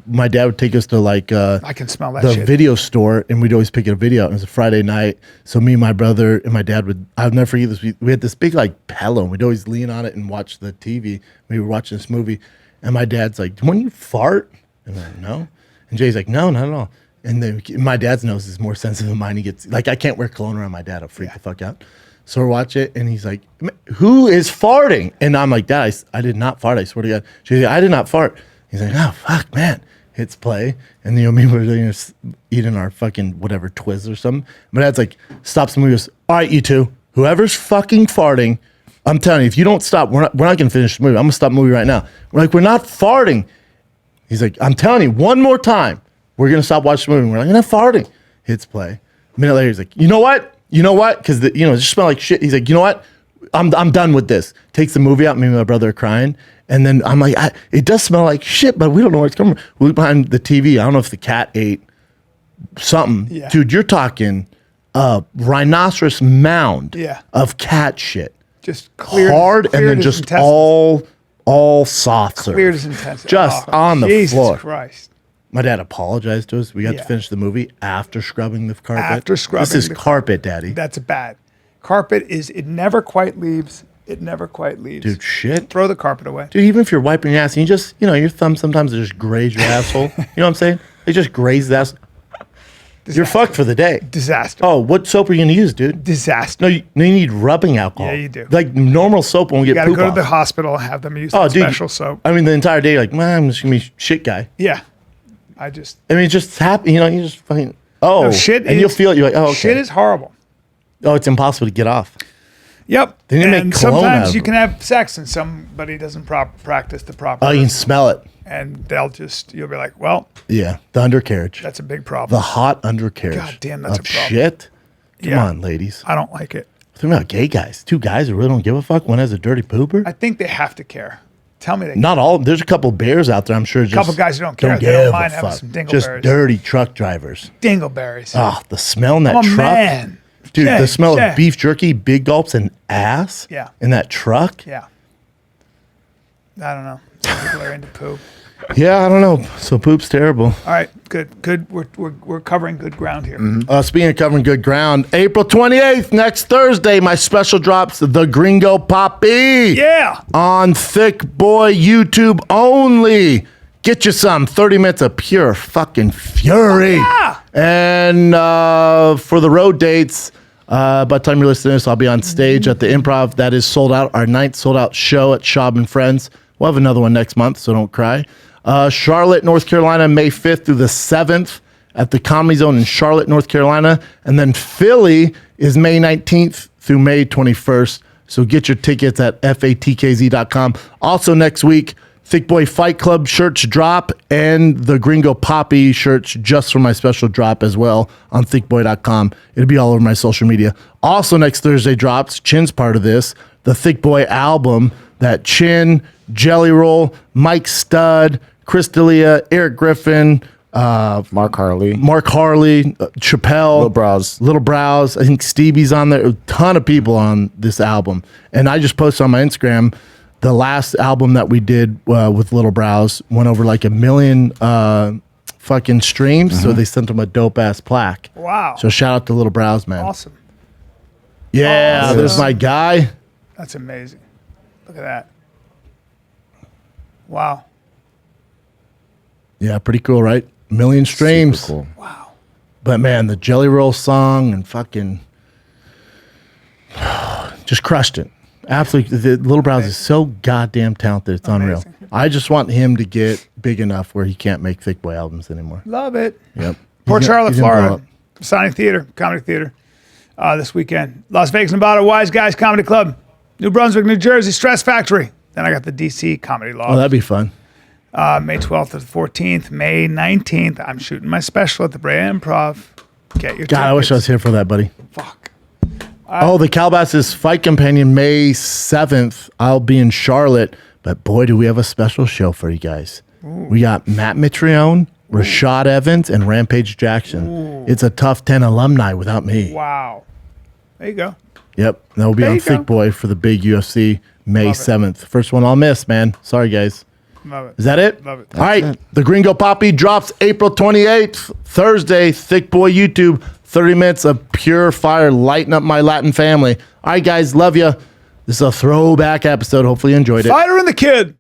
my dad would take us to like I can smell that the shit. video store, and we'd always pick a video. It was a Friday night. So me, my brother, and my dad I'll never forget this. We had this big like pillow, and we'd always lean on it and watch the TV. We were watching this movie. And my dad's like, when you fart? And I'm like, no. And Jay's like, no, not at all. And then my dad's nose is more sensitive than mine. He gets like, I can't wear cologne around my dad. I'll freak the fuck out. So we watch it, and he's like, who is farting? And I'm like, Dad, I did not fart. I swear to God. She's like, I did not fart. He's like, oh, fuck, man. Hits play. And me were eating our fucking whatever, Twiz or something. My dad's like, stops the movie, goes, all right, you two, whoever's fucking farting, I'm telling you, if you don't stop, we're not going to finish the movie. I'm going to stop the movie right now. We're like, we're not farting. He's like, I'm telling you, one more time. We're going to stop watching the movie. We're like, you're not farting. Hits play. A minute later, he's like, you know what? Because it just smelled like shit. He's like, you know what? I'm done with this. Takes the movie out. Me and my brother are crying. And then I'm like, it does smell like shit, but we don't know where it's coming from. We look behind the TV. I don't know if the cat ate something. Yeah. Dude, you're talking a rhinoceros mound of cat shit. Just cleared. Hard cleared and then his just intestines. all soft serve. Cleared his intestines. Just on the Jesus floor. Christ. My dad apologized to us. We got to finish the movie after scrubbing the carpet. After scrubbing This is the carpet, Daddy. That's bad. Carpet it never quite leaves. It never quite leaves. Dude, shit. Throw the carpet away. Dude, even if you're wiping your ass, and you just, your thumb sometimes it just graze your asshole. You know what I'm saying? It just grazes the ass. You're fucked for the day. Disaster. Oh, what soap are you going to use, dude? Disaster. No, you need rubbing alcohol. Yeah, you do. Like normal soap won't You get got to poop go off. to the hospital and have them use Oh, dude. special soap. I mean, the entire day, like, man, I'm just going to be shit guy. Yeah. I just I mean, just happy. You know, you just fucking no, shit. and you'll feel it. You're like, oh, okay. Shit is horrible. Oh, it's impossible to get off. Yep. Then you and make cologne out sometimes of you it. can have sex and somebody doesn't practice the proper. Oh, you can smell it. And you'll be like, well, Yeah, the undercarriage. that's a big problem. The hot undercarriage. God damn, that's of a problem. Shit. Come Yeah. on, ladies. I don't like it. Think about gay guys. Two guys who really don't give a fuck. One has a dirty pooper. I think they have to care. Tell me they Not all. There's a couple bears out there. I'm sure. Just couple guys who don't care. They give don't a mind having fuck. some dingleberries. Just dirty truck drivers. Dingleberries. Oh, the smell in that I'm a truck. man. Dude, Yeah, the smell yeah. of beef jerky, big gulps, and ass. Yeah. In that truck. Yeah. I don't know. Some people are into poo. Yeah, I don't know. So poop's terrible. All right, good. We're covering good ground here. Speaking of covering good ground, April 28th, next Thursday, my special drops The Gringo Poppy. Yeah. On Thick Boy YouTube only. Get you some 30 minutes of pure fucking fury. Yeah. And for the road dates, by the time you're listening to this, I'll be on stage at the Improv. That is sold out. Our 9th sold out show at Schaub and Friends. We'll have another one next month, so don't cry. Charlotte, North Carolina, May 5th through the 7th at the Comedy Zone in Charlotte, North Carolina. And then Philly is May 19th through May 21st. So get your tickets at fatkz.com. Also next week, Thick Boy Fight Club shirts drop and the Gringo Poppy shirts just for my special drop as well on thickboy.com. It'll be all over my social media. Also next Thursday drops, Chin's part of this, the Thick Boy album that Chin, Jelly Roll, Mike Stud, Chris D'Elia, Eric Griffin, Mark Harley, Chappelle, Little Brows. I think Stevie's on there. A ton of people on this album. And I just posted on my Instagram, the last album that we did with Little Brows went over like 1 million fucking streams. So they sent him a dope ass plaque. Wow. So shout out to Little Brows, man. Awesome. Yeah, Awesome. there's my guy. That's amazing. Look at that. Wow. Yeah, pretty cool, right? 1 million streams. Super cool. Wow. But man, the Jelly Roll song and fucking just crushed it. Absolutely. The Little Brows is so goddamn talented. It's unreal. Amazing. I just want him to get big enough where he can't make Thick Boy albums anymore. Love it. Yep. Port He's gonna- Charlotte, he's gonna blow Florida. up. Sonic Theater, Comedy Theater, this weekend. Las Vegas, Nevada, Wise Guys Comedy Club. New Brunswick, New Jersey, Stress Factory. Then I got the DC Comedy Law. Oh, that'd be fun. May 12th to the 14th. May 19th, I'm shooting my special at the Brea Improv. Get your God, I wish I was here for that, buddy. Fuck. Oh, the Calabasas Fight Companion, May 7th. I'll be in Charlotte. But boy, do we have a special show for you guys. We got Matt Mitrione, Rashad Evans, and Rampage Jackson. It's a tough 10 alumni without me. Wow. There you go. Yep. That will be There on you Thick go. Boy for the big UFC, May Love it. 7th. First one I'll miss, man. Sorry, guys. Love it. Is that it? Love it. All right. The Gringo Poppy drops April 28th, Thursday. Thick Boy YouTube. 30 minutes of pure fire, lighting up my Latin family. All right, guys. Love you. This is a throwback episode. Hopefully you enjoyed it. Fighter and the Kid.